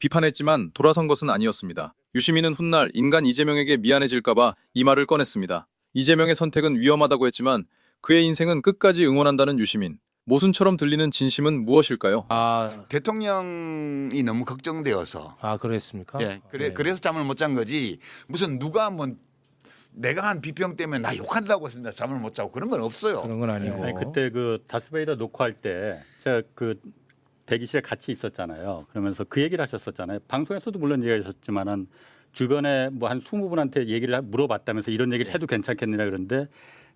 비판했지만 돌아선 것은 아니었습니다. 유시민은 훗날 인간 이재명에게 미안해질까봐 이 말을 꺼냈습니다. 이재명의 선택은 위험하다고 했지만 그의 인생은 끝까지 응원한다는 유시민. 모순처럼 들리는 진심은 무엇일까요? 대통령이 너무 걱정되어서 그랬습니까? 예, 네. 그래서 잠을 못 잔 거지. 무슨 누가 뭐 내가 한 비평 때문에 나 욕한다고 했습니다. 잠을 못 자고 그런 건 없어요. 그런 건 아니고. 아니, 그때 그 다스베이더 녹화할 때 제가 그 대기실에 같이 있었잖아요. 그러면서 그 얘기를 하셨었잖아요. 방송에서도 물론 얘기하셨지만은 주변에 뭐 한 20분한테 얘기를 물어봤다면서 이런 얘기를 해도 괜찮겠느냐 그런데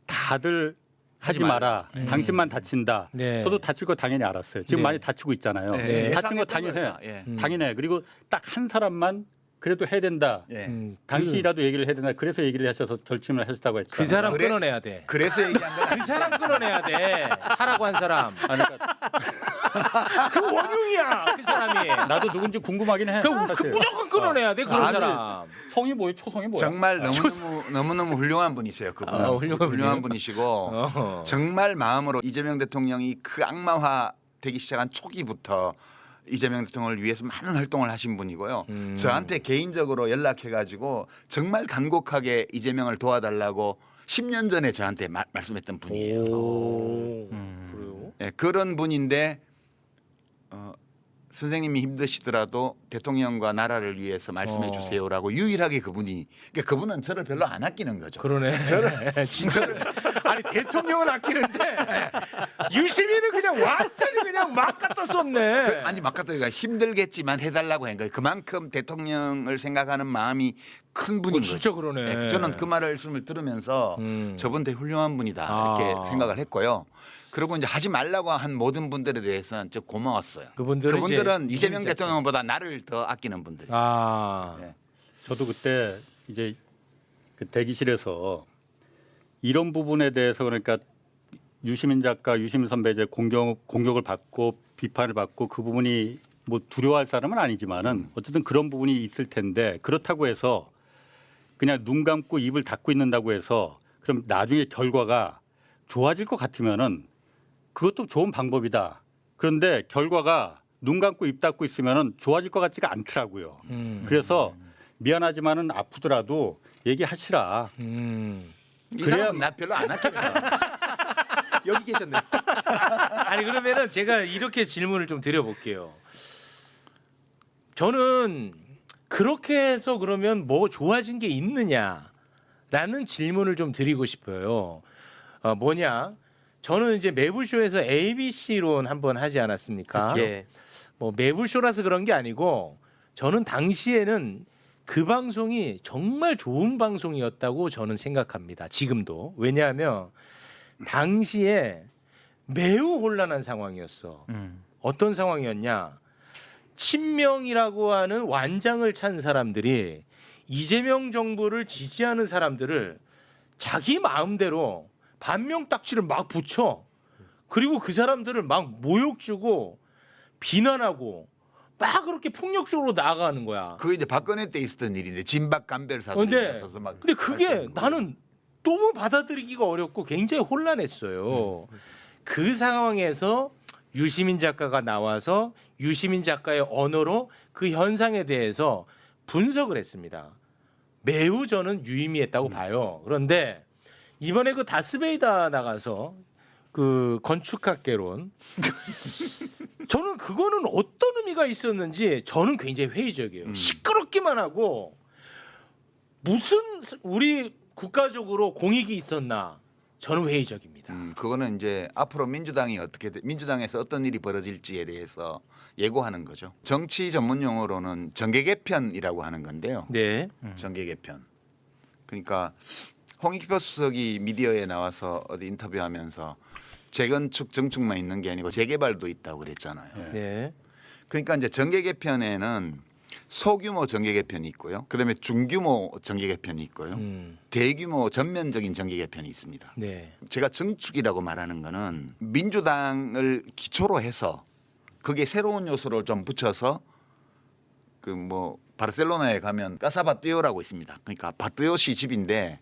다들 하지 마라. 당신만 다친다. 네. 저도 다칠 거 당연히 알았어요. 지금 네. 많이 다치고 있잖아요. 예, 다친 거 예상했던 당연해. 거다. 예. 당연해. 그리고 딱 한 사람만 그래도 해야 된다. 예. 당신이라도 얘기를 해야 된다. 그래서 얘기를 하셔서 결심을 하셨다고 했잖아요. 그 사람 그래- 끊어내야 돼. 그래서 얘기한 거 그 사람 끊어내야 돼. 하라고 한 사람. 아니, 그러니까 그 원흉이야. 그 사람이. 나도 누군지 궁금하긴 해. 그 사실. 무조건 끊어내야 돼. 그런 아니, 사람. 성이 뭐예요? 초성이 뭐야? 정말 너무너무 훌륭한 분이세요. 그분은 훌륭한 분이에요? 분이시고 어. 정말 마음으로 이재명 대통령이 그 악마화 되기 시작한 초기부터 이재명 대통령을 위해서 많은 활동을 하신 분이고요. 저한테 개인적으로 연락해가지고 정말 간곡하게 이재명을 도와달라고 10년 전에 저한테 말씀했던 분이에요. 그래요? 예, 그런 분인데 선생님이 힘드시더라도 대통령과 나라를 위해서 말씀해 주세요라고 유일하게 그분이 그러니까 그분은 저를 별로 안 아끼는 거죠. 그러네. 진짜로. 아니 대통령은 아끼는데 유시민은 그냥 완전히 그냥 막 갖다 썼네. 아니 막가토리가 힘들겠지만 해달라고 한 거예요. 그만큼 대통령을 생각하는 마음이 큰 분인 거죠. 진짜 그러네. 예, 저는 그 말씀을 들으면서 저분 되게 훌륭한 분이다 이렇게 생각을 했고요. 그리고 이제 하지 말라고 한 모든 분들에 대해서는 좀 고마웠어요. 그분들은 이재명 대통령보다 나를 더 아끼는 분들. 네. 저도 그때 이제 그 대기실에서 이런 부분에 대해서 그러니까 유시민 작가, 유시민 선배 이제 공격을 받고 비판을 받고 그 부분이 뭐 두려워할 사람은 아니지만은 어쨌든 그런 부분이 있을 텐데 그렇다고 해서 그냥 눈 감고 입을 닫고 있는다고 해서 그럼 나중에 결과가 좋아질 것 같으면은 그것도 좋은 방법이다. 그런데 결과가 눈 감고 입 닫고 있으면은 좋아질 것 같지가 않더라고요. 그래서 미안하지만은 아프더라도 얘기하시라. 이 사람은 나 별로 안 아끼거든. 여기 계셨네. 아니 그러면은 제가 이렇게 질문을 좀 드려볼게요. 저는 그렇게 해서 그러면 뭐 좋아진 게 있느냐라는 질문을 좀 드리고 싶어요. 뭐냐? 저는 이제 매불쇼에서 ABC론 한번 하지 않았습니까? 예. 뭐 매불쇼라서 그런 게 아니고 저는 당시에는 그 방송이 정말 좋은 방송이었다고 저는 생각합니다. 지금도. 왜냐하면 당시에 매우 혼란한 상황이었어. 어떤 상황이었냐? 친명이라고 하는 완장을 찬 사람들이 이재명 정부를 지지하는 사람들을 자기 마음대로 반명딱지를 막 붙여. 그리고 그 사람들을 막 모욕 주고 비난하고 막 그렇게 폭력적으로 나아가는 거야. 그 이제 박근혜 때 있었던 일인데 진박 감별사들이 네. 있어서 막. 근데 그게 발표하는 거예요. 나는 너무 받아들이기가 어렵고 굉장히 혼란했어요. 그 상황에서 유시민 작가가 나와서 유시민 작가의 언어로 그 현상에 대해서 분석을 했습니다. 매우 저는 유의미했다고 봐요. 그런데 이번에 그 다스베이다 나가서 그 건축학개론 저는 그거는 어떤 의미가 있었는지 저는 굉장히 회의적이에요. 시끄럽기만 하고 무슨 우리 국가적으로 공익이 있었나 저는 회의적입니다. 그거는 이제 앞으로 민주당에서 어떤 일이 벌어질지에 대해서 예고하는 거죠. 정치 전문 용어로는 정계 개편이라고 하는 건데요. 네. 정계 개편. 그러니까 홍익표 수석이 미디어에 나와서 어디 인터뷰하면서 재건축 정축만 있는 게 아니고 재개발도 있다고 그랬잖아요. 네. 그러니까 이제 정계 개편에는 소규모 정계 개편이 있고요. 그다음에 중규모 정계 개편이 있고요. 대규모 전면적인 정계 개편이 있습니다. 네. 제가 정축이라고 말하는 거는 민주당을 기초로 해서 거기에 새로운 요소를 좀 붙여서 그 뭐 바르셀로나에 가면 까사바띠오라고 있습니다. 그러니까 바띠오시 집인데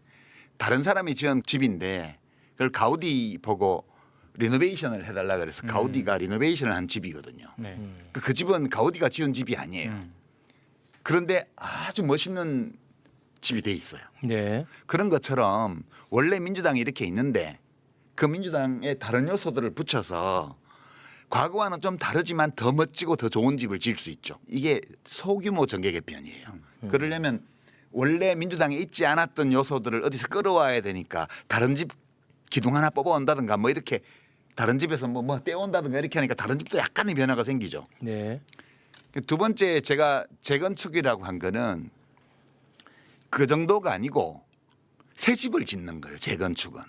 다른 사람이 지은 집인데 그걸 가우디 보고 리노베이션을 해달라 그래서 가우디가 리노베이션을 한 집이거든요. 네. 그 집은 가우디가 지은 집이 아니에요. 그런데 아주 멋있는 집이 돼 있어요. 네. 그런 것처럼 원래 민주당이 이렇게 있는데 그 민주당의 다른 요소들을 붙여서 과거와는 좀 다르지만 더 멋지고 더 좋은 집을 지을 수 있죠. 이게 소규모 정계 개편이에요. 그러려면 원래 민주당에 있지 않았던 요소들을 어디서 끌어와야 되니까 다른 집 기둥 하나 뽑아온다든가 뭐 이렇게 다른 집에서 뭐 떼온다든가 이렇게 하니까 다른 집도 약간의 변화가 생기죠. 네. 두 번째 제가 재건축이라고 한 거는 그 정도가 아니고 새 집을 짓는 거예요. 재건축은.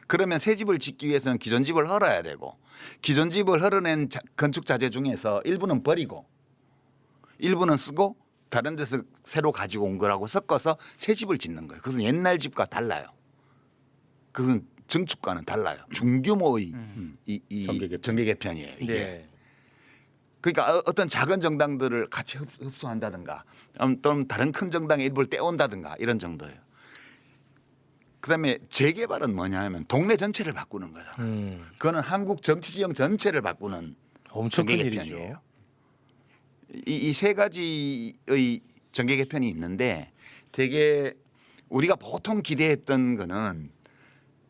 그러면 새 집을 짓기 위해서는 기존 집을 헐어야 되고 기존 집을 헐어낸 건축 자재 중에서 일부는 버리고 일부는 쓰고 다른 데서 새로 가지고 온 거라고 섞어서 새 집을 짓는 거예요. 그것은 옛날 집과 달라요. 그것은 증축과는 달라요. 중규모의 이 정계 개편이에요. 이게. 네. 그러니까 어떤 작은 정당들을 같이 흡수한다든가 또는 다른 큰 정당의 일부를 떼온다든가 이런 정도예요. 그다음에 재개발은 뭐냐 하면 동네 전체를 바꾸는 거잖아요. 그거는 한국 정치 지형 전체를 바꾸는 엄청 큰 정계 일이죠. 개편이에요. 이 세 가지의 정계 개편이 있는데 되게 우리가 보통 기대했던 거는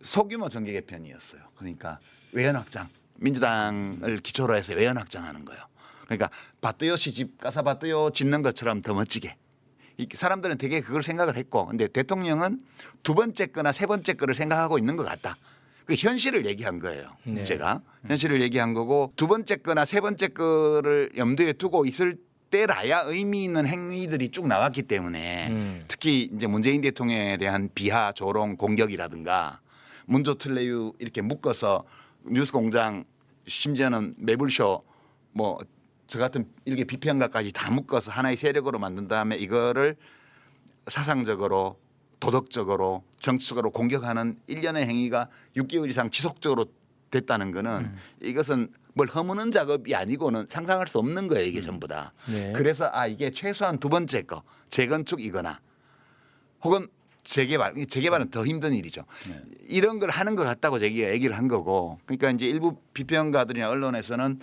소규모 정계 개편이었어요. 그러니까 외연 확장, 민주당을 기초로 해서 외연 확장하는 거예요. 그러니까 바뚜요시 집 까사바뚜요 짓는 것처럼 더 멋지게. 사람들은 되게 그걸 생각을 했고, 근데 대통령은 두 번째 거나 세 번째 거를 생각하고 있는 것 같다. 그 현실을 얘기한 거예요. 네. 제가 현실을 얘기한 거고 두 번째 거나 세 번째 거를 염두에 두고 있을 때라야 의미 있는 행위들이 쭉 나왔기 때문에 특히 이제 문재인 대통령에 대한 비하, 조롱, 공격이라든가 문조 틀레유 이렇게 묶어서 뉴스공장 심지어는 매불쇼 뭐 저 같은 이렇게 비평가까지 다 묶어서 하나의 세력으로 만든 다음에 이거를 사상적으로 도덕적으로 정치적으로 공격하는 일련의 행위가 6개월 이상 지속적으로 됐다는 거는 이것은 뭘 허무는 작업이 아니고는 상상할 수 없는 거예요. 이게 전부 다. 네. 그래서 이게 최소한 두 번째 거 재건축이거나 혹은 재개발은 더 힘든 일이죠. 네. 이런 걸 하는 것 같다고 제가 얘기를 한 거고 그러니까 이제 일부 비평가들이나 언론에서는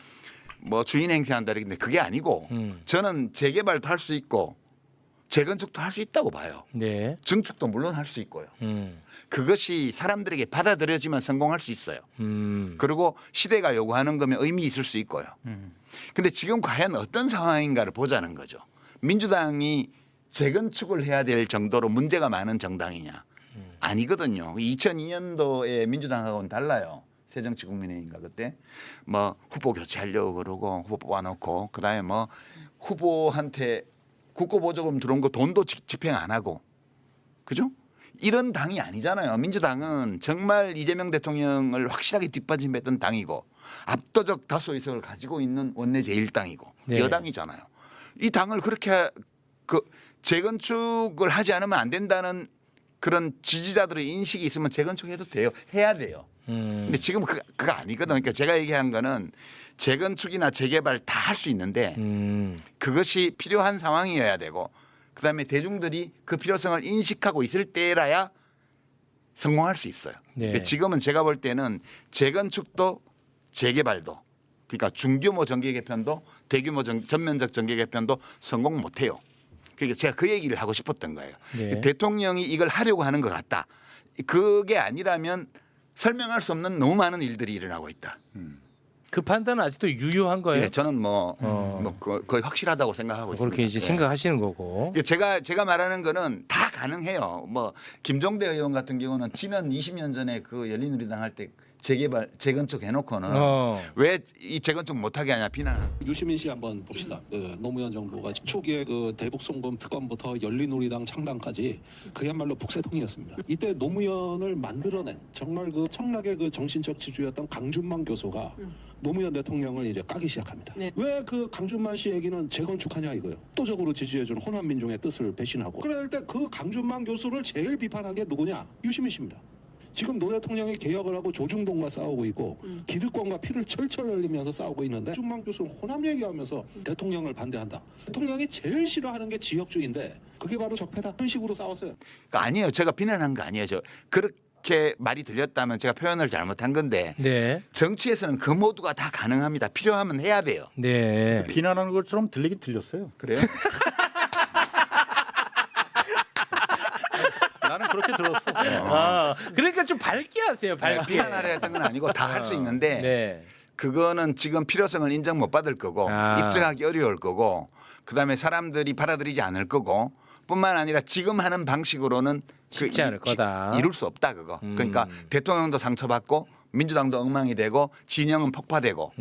뭐 주인 행세한다 이랬는데 그게 아니고 저는 재개발도 할 수 있고 재건축도 할 수 있다고 봐요. 네. 증축도 물론 할 수 있고요. 그것이 사람들에게 받아들여지면 성공할 수 있어요. 그리고 시대가 요구하는 거면 의미 있을 수 있고요. 근데 지금 과연 어떤 상황인가를 보자는 거죠. 민주당이 재건축을 해야 될 정도로 문제가 많은 정당이냐? 아니거든요. 2002년도에 민주당하고는 달라요. 새정치국민회의인가 그때 뭐 후보 교체하려고 그러고 후보 뽑아놓고 그다음에 뭐 후보한테 국고보조금 들어온 거 돈도 집행 안 하고 그죠? 이런 당이 아니잖아요. 민주당은 정말 이재명 대통령을 확실하게 뒷받침했던 당이고 압도적 다수 의석을 가지고 있는 원내 제1당이고 네. 여당이잖아요. 이 당을 그렇게 그 재건축을 하지 않으면 안 된다는 그런 지지자들의 인식이 있으면 재건축해도 돼요. 해야 돼요. 근데 지금 그거 아니거든. 그러니까 제가 얘기한 거는 재건축이나 재개발 다 할 수 있는데 그것이 필요한 상황이어야 되고 그다음에 대중들이 그 필요성을 인식하고 있을 때라야 성공할 수 있어요. 네. 근데 지금은 제가 볼 때는 재건축도 재개발도 그러니까 중규모 정계 개편도 대규모 전면적 정계 개편도 성공 못해요. 그러니까 제가 그 얘기를 하고 싶었던 거예요. 네. 대통령이 이걸 하려고 하는 것 같다. 그게 아니라면 설명할 수 없는 너무 많은 일들이 일어나고 있다. 그 판단은 아직도 유효한 거예요? 예, 저는 거의 확실하다고 생각하고 있습니다. 그렇게 이제 예. 생각하시는 거고. 이게 제가 말하는 거는 다 가능해요. 뭐 김종대 의원 같은 경우는 지난 20년 전에 그 열린우리당 할 때 재개발 재건축 해놓고는 왜 이 재건축 못하게 하냐 비난을. 유시민 씨 한번 봅시다. 노무현 정부가 초기에 그 대북 송금 특검부터 열린우리당 창당까지 그야말로 북새통이었습니다. 이때 노무현을 만들어낸 정말 그 청락의 그 정신적 지주였던 강준만 교수가 노무현 대통령을 이제 까기 시작합니다. 네. 왜 그 강준만 씨 얘기는 재건축하냐 이거예요. 압도적으로 지지해준 호남 민중의 뜻을 배신하고 그럴 때 그 강준만 교수를 제일 비판한 게 누구냐? 유시민 씨입니다. 지금 노 대통령이 개혁을 하고 조중동과 싸우고 있고 기득권과 피를 철철 흘리면서 싸우고 있는데 준만 교수는 호남 얘기하면서 대통령을 반대한다. 대통령이 제일 싫어하는 게 지역주의인데 그게 바로 적폐다. 그런 식으로 싸웠어요. 그러니까 아니에요. 제가 비난한 거 아니에요. 그렇게 말이 들렸다면 제가 표현을 잘못한 건데 네. 정치에서는 그 모두가 다 가능합니다. 필요하면 해야 돼요. 네. 비난하는 것처럼 들리긴 들렸어요. 그래요? 그렇게 들었어. 아, 그러니까 좀 밝게 하세요. 밝게. 비난하려 했던 건 아니고 다 할 수 있는데 네. 그거는 지금 필요성을 인정 못 받을 거고 아. 입증하기 어려울 거고 그다음에 사람들이 받아들이지 않을 거고 뿐만 아니라 지금 하는 방식으로는 쉽지 않을 거다. 이룰 수 없다 그거. 그러니까 대통령도 상처받고 민주당도 엉망이 되고 진영은 폭파되고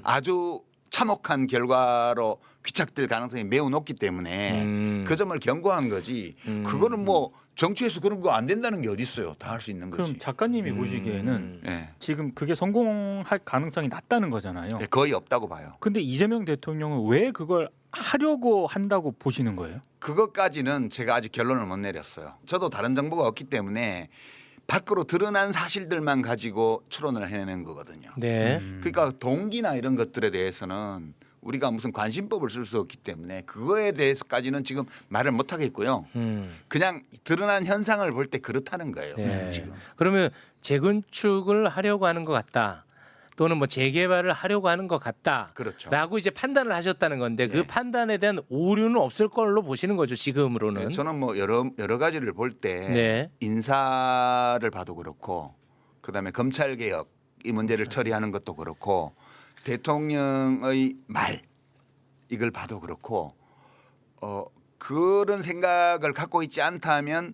아주 참혹한 결과로 귀착될 가능성이 매우 높기 때문에 그 점을 경고한 거지. 그거는 뭐 정치에서 그런 거 안 된다는 게 어디 있어요. 다 할 수 있는 거지. 그럼 작가님이 보시기에는 예. 지금 그게 성공할 가능성이 낮다는 거잖아요. 예, 거의 없다고 봐요. 근데 이재명 대통령은 왜 그걸 하려고 한다고 보시는 거예요? 그것까지는 제가 아직 결론을 못 내렸어요. 저도 다른 정보가 없기 때문에 밖으로 드러난 사실들만 가지고 추론을 해내는 거거든요. 네. 그러니까 동기나 이런 것들에 대해서는 우리가 무슨 관심법을 쓸 수 없기 때문에 그거에 대해서까지는 지금 말을 못 하겠고요. 그냥 드러난 현상을 볼 때 그렇다는 거예요. 네. 지금. 그러면 재건축을 하려고 하는 것 같다. 또는 뭐 재개발을 하려고 하는 것 같다. 그렇죠. 라고 이제 판단을 하셨다는 건데 그 네. 판단에 대한 오류는 없을 걸로 보시는 거죠. 지금으로는. 네, 저는 뭐 여러 가지를 볼 때 네. 인사를 봐도 그렇고 그다음에 검찰 개혁 이 문제를 처리하는 것도 그렇고 대통령의 말 이걸 봐도 그렇고 그런 생각을 갖고 있지 않다면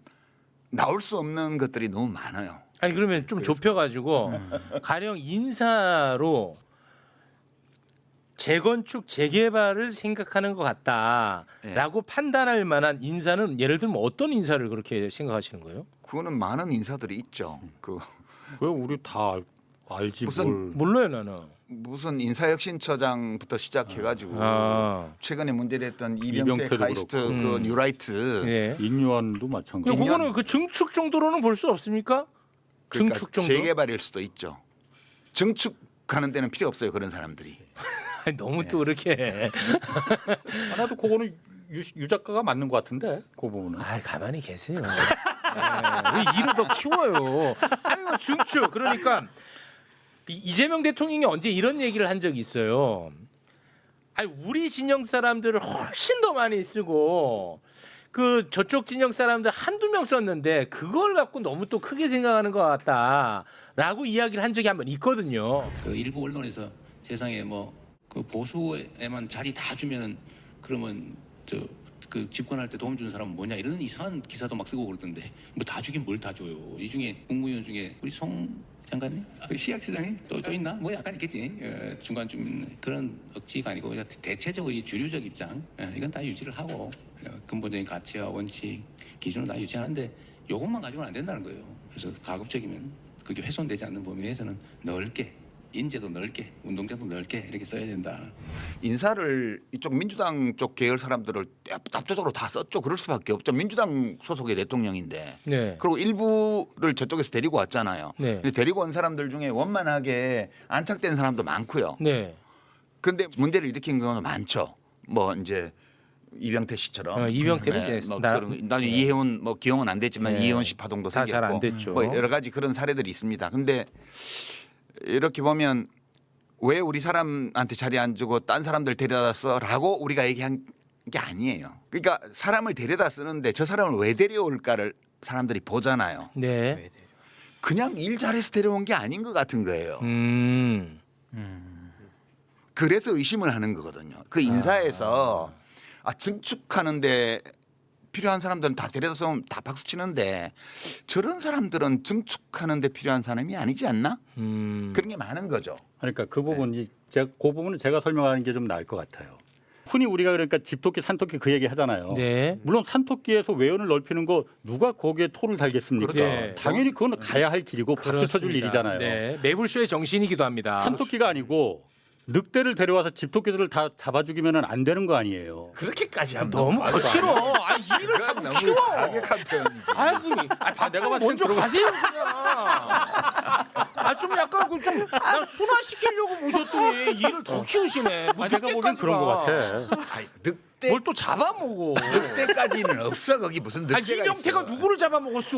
나올 수 없는 것들이 너무 많아요. 아니 그러면 좀 좁혀가지고 가령 인사로 재건축 재개발을 생각하는 것 같다라고 판단할 만한 인사는 예를 들면 어떤 인사를 그렇게 생각하시는 거예요? 그거는 많은 인사들이 있죠. 왜 우리 다 알지 무슨 뭘. 몰라요 나는. 무슨 인사혁신처장부터 시작해가지고 최근에 문제됐던 이병태 이병태도 카이스트 그렇고. 그 뉴라이트 예. 인유한도 마찬가지. 그러니까 그거는 그 증축 정도로는 볼 수 없습니까? 그러니까 증축 정도? 재개발일 수도 있죠. 증축하는 데는 필요 없어요. 그런 사람들이. 아니, 너무 또 그렇게. 하나도 그거는 유 작가가 맞는 것 같은데 그 부분은. 아 가만히 계세요. 왜 일을 더 키워요? 아니 그 증축 그러니까 이재명 대통령이 언제 이런 얘기를 한 적이 있어요. 아니 우리 진영 사람들을 훨씬 더 많이 쓰고 그 저쪽 진영 사람들 한두 명 썼는데 그걸 갖고 너무 또 크게 생각하는 것 같다라고 이야기를 한 적이 한 번 있거든요. 그 일부 언론에서 세상에 뭐 그 보수에만 자리 다 주면은 그러면 그 집권할 때 도움 주는 사람은 뭐냐 이런 이상한 기사도 막 쓰고 그러던데 뭐 다 주긴 뭘 다 줘요. 이 중에 국무위원 중에 우리 송 장관님, 시약처장님 또 있나? 뭐 약간 있겠지. 중간쯤 있는 그런 억지가 아니고 대체적으로 이 주류적 입장 이건 다 유지를 하고 근본적인 가치와 원칙 기준을 다 유지하는데 이것만 가지고는 안 된다는 거예요. 그래서 가급적이면 그게 훼손되지 않는 범위 내에서는 넓게 인재도 넓게 운동장도 넓게 이렇게 써야 된다. 인사를 이쪽 민주당 쪽 계열 사람들을 압도적으로 다 썼죠. 그럴 수밖에 없죠. 민주당 소속의 대통령인데. 네. 그리고 일부를 저쪽에서 데리고 왔잖아요. 네. 근데 데리고 온 사람들 중에 원만하게 안착된 사람도 많고요. 네. 근데 문제를 일으킨 경우는 많죠. 뭐 이제 이병태 씨처럼. 이병태는 이제 뭐 나중에 이혜원 뭐 기용은 안 됐지만 네. 이혜원 씨 파동도 다 잘 안 생겼고 됐죠. 뭐 여러 가지 그런 사례들이 있습니다. 근데 이렇게 보면 왜 우리 사람한테 자리 안 주고 딴 사람들 데려다 써라고 우리가 얘기한 게 아니에요. 그러니까 사람을 데려다 쓰는데 저 사람을 왜 데려올까를 사람들이 보잖아요. 네. 그냥 일 잘해서 데려온 게 아닌 것 같은 거예요. 그래서 의심을 하는 거거든요. 그 인사에서 증축하는데 필요한 사람들은 다 데려다 쓰면 다 박수 치는데 저런 사람들은 증축하는데 필요한 사람이 아니지 않나? 그런 게 많은 거죠. 그러니까 그 부분이 그 부분은 제가 설명하는 게 좀 나을 것 같아요. 흔히 우리가 그러니까 집토끼 산토끼 그 얘기 하잖아요. 네. 물론 산토끼에서 외연을 넓히는 거 누가 거기에 토를 달겠습니까? 그렇죠. 당연히 그건 가야 할 길이고 박수 쳐줄 일이잖아요. 네. 매불쇼의 정신이기도 합니다. 산토끼가 아니고 늑대를 데려와서 집토끼들을 다 잡아 죽이면 안 되는 거 아니에요. 그렇게까지 하면 너무 거칠어. 아니 일을 자꾸 너무 키워. 가격한 표현이지. 아이고, 내가 봤을 땐 먼저 그러고- 가세요 그냥. 좀 약간 나 순화시키려고 모셨더니 일을 더 키우시네. 뭐 내가 보기엔 그런 것 같아. 늑대 뭘 또 잡아먹어. 늑대까지는 없어 거기 무슨 늑대가 이병태가 있어. 누구를 잡아먹었어?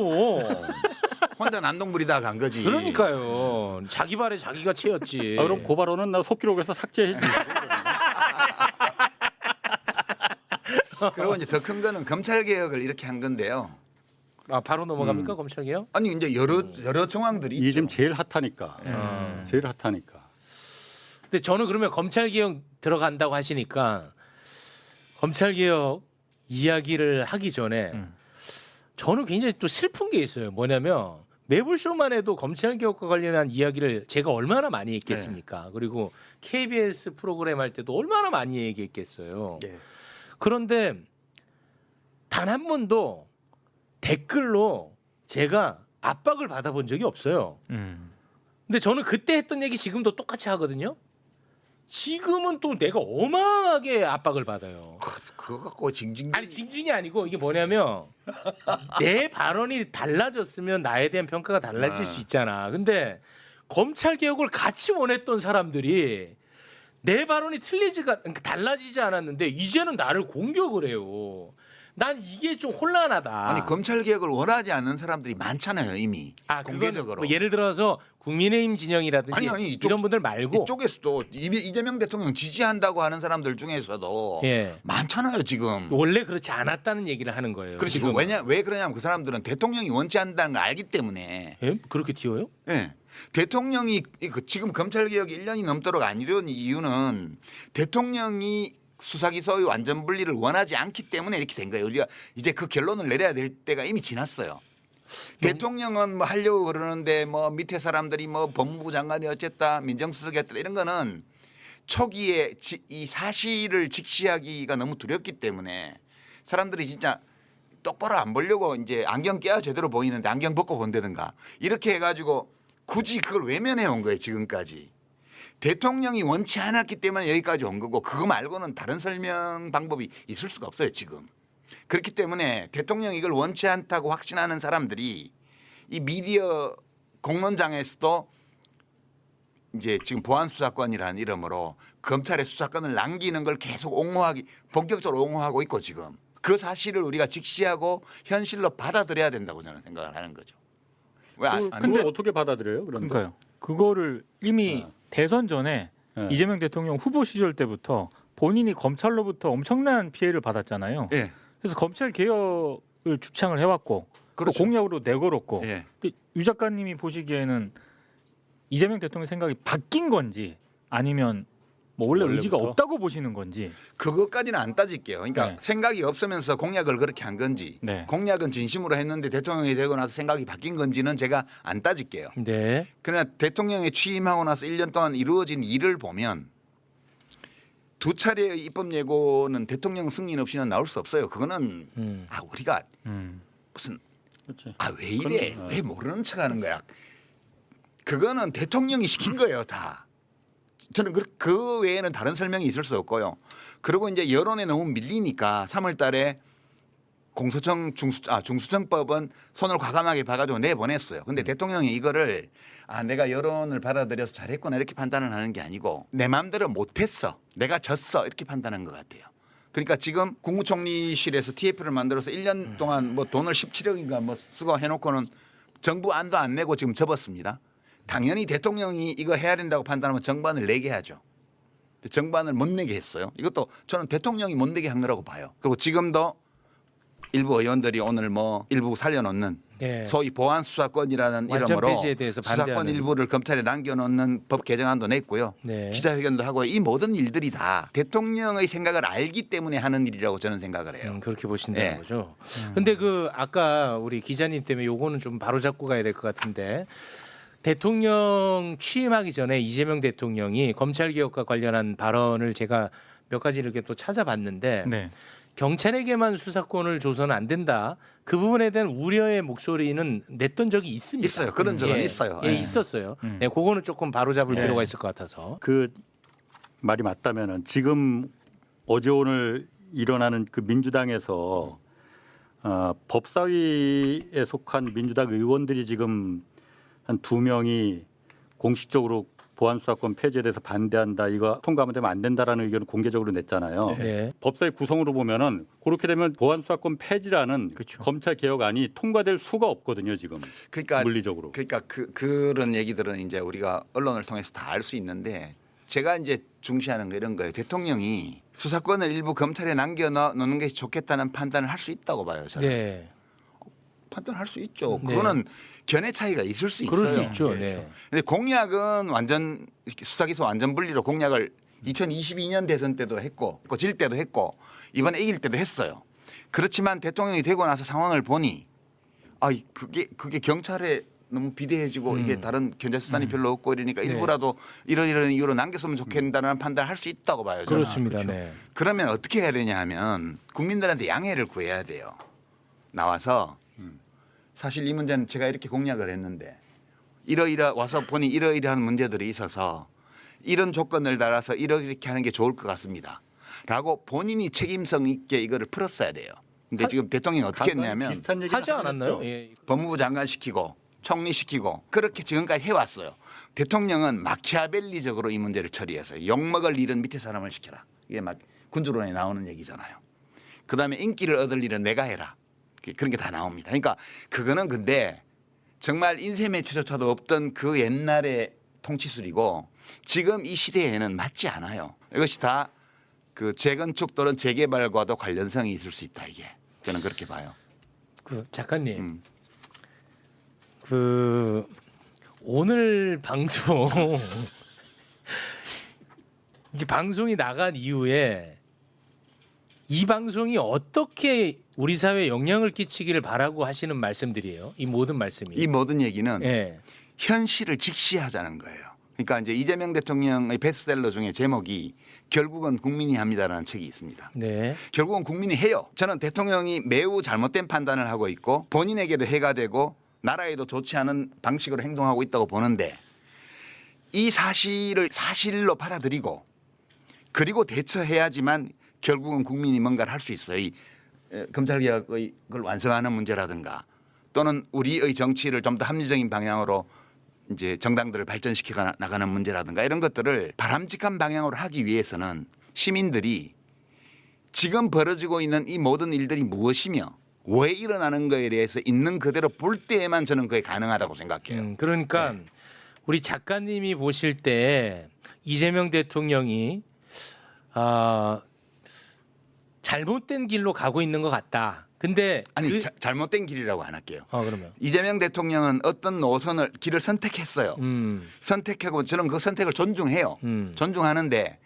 혼자 난동부리다가 간 거지. 그러니까요. 자기 발에 자기가 채였지. 그럼 고발원은 나 속기록에서 삭제해 주세요. 그리고 이제 더 큰 거는 검찰 개혁을 이렇게 한 건데요. 바로 넘어갑니까 검찰 개혁? 아니 이제 여러 정황들이 이게 지금 있죠. 제일 핫하니까. 제일 핫하니까. 근데 저는 그러면 검찰 개혁 들어간다고 하시니까 검찰 개혁 이야기를 하기 전에 저는 굉장히 또 슬픈 게 있어요. 뭐냐면 매불쇼만 해도 검찰 개혁과 관련한 이야기를 제가 얼마나 많이 했겠습니까? 그리고 KBS 프로그램 할 때도 얼마나 많이 얘기했겠어요. 그런데 단 한 번도 댓글로 제가 압박을 받아본 적이 없어요. 근데 저는 그때 했던 얘기 지금도 똑같이 하거든요. 지금은 또 내가 어마어마하게 압박을 받아요. 그거 갖고 징징. 아니 징징이 아니고 이게 뭐냐면 내 발언이 달라졌으면 나에 대한 평가가 달라질 수 있잖아. 근데 검찰 개혁을 같이 원했던 사람들이 내 발언이 달라지지 않았는데 이제는 나를 공격을 해요. 난 이게 좀 혼란하다. 아니 검찰 개혁을 원하지 않는 사람들이 많잖아요 이미 그건 공개적으로. 뭐 예를 들어서 국민의힘 진영이라든지 아니, 이런 분들 말고 이쪽에서도 이재명 대통령 지지한다고 하는 사람들 중에서도 예. 많잖아요 지금. 원래 그렇지 않았다는 얘기를 하는 거예요. 그렇지. 지금은. 왜 그러냐면 그 사람들은 대통령이 원치 않는다는 걸 알기 때문에. 예? 그렇게 튀어요? 예. 대통령이 지금 검찰 개혁이 1년이 넘도록 안 이루어진 이유는 대통령이 수사기소의 완전 분리를 원하지 않기 때문에 이렇게 된 거예요. 우리가 이제 그 결론을 내려야 될 때가 이미 지났어요. 대통령은 뭐 하려고 그러는데 뭐 밑에 사람들이 뭐 법무부 장관이 어쨌다 민정수석이 했다 이런 거는 초기에 이 사실을 직시하기가 너무 두렵기 때문에 사람들이 진짜 똑바로 안 보려고 이제 안경 껴야 제대로 보이는데 안경 벗고 본다든가 이렇게 해가지고 굳이 그걸 외면해 온 거예요 지금까지. 대통령이 원치 않았기 때문에 여기까지 온 거고 그거 말고는 다른 설명 방법이 있을 수가 없어요 지금. 그렇기 때문에 대통령이 이걸 원치 않다고 확신하는 사람들이 이 미디어 공론장에서도 이제 지금 보안수사권이라는 이름으로 검찰의 수사권을 남기는 걸 계속 본격적으로 옹호하고 있고 지금 그 사실을 우리가 직시하고 현실로 받아들여야 된다고 저는 생각을 하는 거죠. 왜 안? 근데 어떻게 받아들여요? 그러니까요. 그거를 이미 대선 전에 이재명 대통령 후보 시절 때부터 본인이 검찰로부터 엄청난 피해를 받았잖아요. 예. 그래서 검찰 개혁을 주창을 해왔고 그렇죠. 또 공약으로 내걸었고 예. 근데 유 작가님이 보시기에는 이재명 대통령 생각이 바뀐 건지 아니면 뭐 원래 의지가 원래부터? 없다고 보시는 건지. 그것까지는 안 따질게요. 그러니까 네. 생각이 없으면서 공약을 그렇게 한 건지 네. 공약은 진심으로 했는데 대통령이 되고 나서 생각이 바뀐 건지는 제가 안 따질게요. 네. 그러나 대통령이 취임하고 나서 1년 동안 이루어진 일을 보면 두 차례의 입법 예고는 대통령 승인 없이는 나올 수 없어요. 그거는 우리가 무슨 그렇지. 왜 이래? 그건, 왜 모르는 척하는 거야? 그거는 대통령이 시킨 거예요, 다. 저는 그 외에는 다른 설명이 있을 수 없고요. 그리고 이제 여론에 너무 밀리니까 3월달에 공소청 중수청법은 손을 과감하게 봐가지고 내보냈어요. 근데 대통령이 이거를 내가 여론을 받아들여서 잘했구나 이렇게 판단을 하는 게 아니고 내 마음대로 못했어, 내가 졌어 이렇게 판단한 것 같아요. 그러니까 지금 국무총리실에서 TF를 만들어서 1년 동안 뭐 돈을 17억인가 뭐 쓰고 해놓고는 정부 안도 안 내고 지금 접었습니다. 당연히 대통령이 이거 해야 된다고 판단하면 정반을 내게 하죠. 정반을 못 내게 했어요. 이것도 저는 대통령이 못 내게 한 거라고 봐요. 그리고 지금도 일부 의원들이 오늘 뭐 일부 살려놓는 네. 소위 보안수사권이라는 완전 이름으로 폐지에 대해서 수사권 반대하는. 일부를 검찰에 남겨놓는 법 개정안도 냈고요. 네. 기자회견도 하고 이 모든 일들이 다 대통령의 생각을 알기 때문에 하는 일이라고 저는 생각을 해요. 그렇게 보신다는 예. 거죠. 근데 아까 우리 기자님 때문에 요거는 좀 바로 잡고 가야 될 것 같은데 대통령 취임하기 전에 이재명 대통령이 검찰 개혁과 관련한 발언을 제가 몇 가지 이렇게 또 찾아봤는데 네. 경찰에게만 수사권을 줘서는 안 된다. 그 부분에 대한 우려의 목소리는 냈던 적이 있습니다. 있어요. 그런 적은 있어요. 예, 예. 있었어요. 네, 그거는 조금 바로 잡을 네. 필요가 있을 것 같아서. 그 말이 맞다면은 지금 어제 오늘 일어나는 그 민주당에서 법사위에 속한 민주당 의원들이 지금 한 2명이 공식적으로 보안수사권 폐지에 대해서 반대한다. 이거 통과하면 되면 안 된다라는 의견을 공개적으로 냈잖아요. 네. 법사위 구성으로 보면은 그렇게 되면 보안수사권 폐지라는 그렇죠. 검찰 개혁안이 통과될 수가 없거든요. 지금 그러니까 물리적으로. 그런 얘기들은 이제 우리가 언론을 통해서 다 알 수 있는데 제가 이제 중시하는 거 이런 거예요. 대통령이 수사권을 일부 검찰에 남겨놓는 게 좋겠다는 판단을 할 수 있다고 봐요. 저는. 네. 판단할 수 있죠. 네. 그거는 견해 차이가 있을 수 있어요. 그럴 수 있죠. 네. 근데 공약은 완전 수사기소 완전 분리로 공약을 2022년 대선 때도 했고 질 때도 했고 이번에 이길 때도 했어요. 그렇지만 대통령이 되고 나서 상황을 보니 그게 경찰에 너무 비대해지고 이게 다른 견제 수단이 별로 없고 이러니까 네. 일부라도 이런 이유로 남겼으면 좋겠다는 판단을 할 수 있다고 봐요. 저는. 그렇습니다. 네. 그러면 어떻게 해야 되냐 하면 국민들한테 양해를 구해야 돼요. 나와서 사실 이 문제는 제가 이렇게 공약을 했는데 와서 보니 이러이러한 문제들이 있어서 이런 조건을 달아서 이렇게 하는 게 좋을 것 같습니다. 라고 본인이 책임성 있게 이거를 풀었어야 돼요. 근데 지금 대통령이 어떻게 했냐면 비슷한 얘기 하지 않았나요? 예. 법무부 장관 시키고 총리 시키고 그렇게 지금까지 해왔어요. 대통령은 마키아벨리적으로 이 문제를 처리해서 욕먹을 일은 밑에 사람을 시켜라. 이게 막 군주론에 나오는 얘기잖아요. 그다음에 인기를 얻을 일은 내가 해라. 그런 게 다 나옵니다. 그러니까 그거는 근데 정말 인쇄매체조차도 없던 그 옛날의 통치술이고 지금 이 시대에는 맞지 않아요. 이것이 다 그 재건축 또는 재개발과도 관련성이 있을 수 있다. 이게 저는 그렇게 봐요. 그 작가님, 음. 그 오늘 방송 이제 방송이 나간 이후에 이 방송이 어떻게 우리 사회에 영향을 끼치기를 바라고 하시는 말씀들이에요. 이 모든 말씀이. 이 모든 얘기는 예. 현실을 직시하자는 거예요. 그러니까 이제 이재명 대통령의 베스트셀러 중에 제목이 결국은 국민이 합니다라는 책이 있습니다. 네. 결국은 국민이 해요. 저는 대통령이 매우 잘못된 판단을 하고 있고 본인에게도 해가 되고 나라에도 좋지 않은 방식으로 행동하고 있다고 보는데 이 사실을 사실로 받아들이고 그리고 대처해야지만 결국은 국민이 뭔가를 할 수 있어요. 이 검찰개혁의 그걸 완성하는 문제라든가 또는 우리의 정치를 좀 더 합리적인 방향으로 이제 정당들을 발전시켜 나가는 문제라든가 이런 것들을 바람직한 방향으로 하기 위해서는 시민들이 지금 벌어지고 있는 이 모든 일들이 무엇이며 왜 일어나는 거에 대해서 있는 그대로 볼 때에만 저는 그게 가능하다고 생각해요. 그러니까 우리 작가님이 보실 때 이재명 대통령이 잘못된 길로 가고 있는 것 같다. 근데 아니 잘못된 길이라고 안 할게요. 그러면 이재명 대통령은 어떤 노선을 길을 선택했어요. 선택하고 저는 그 선택을 존중해요. 존중하는데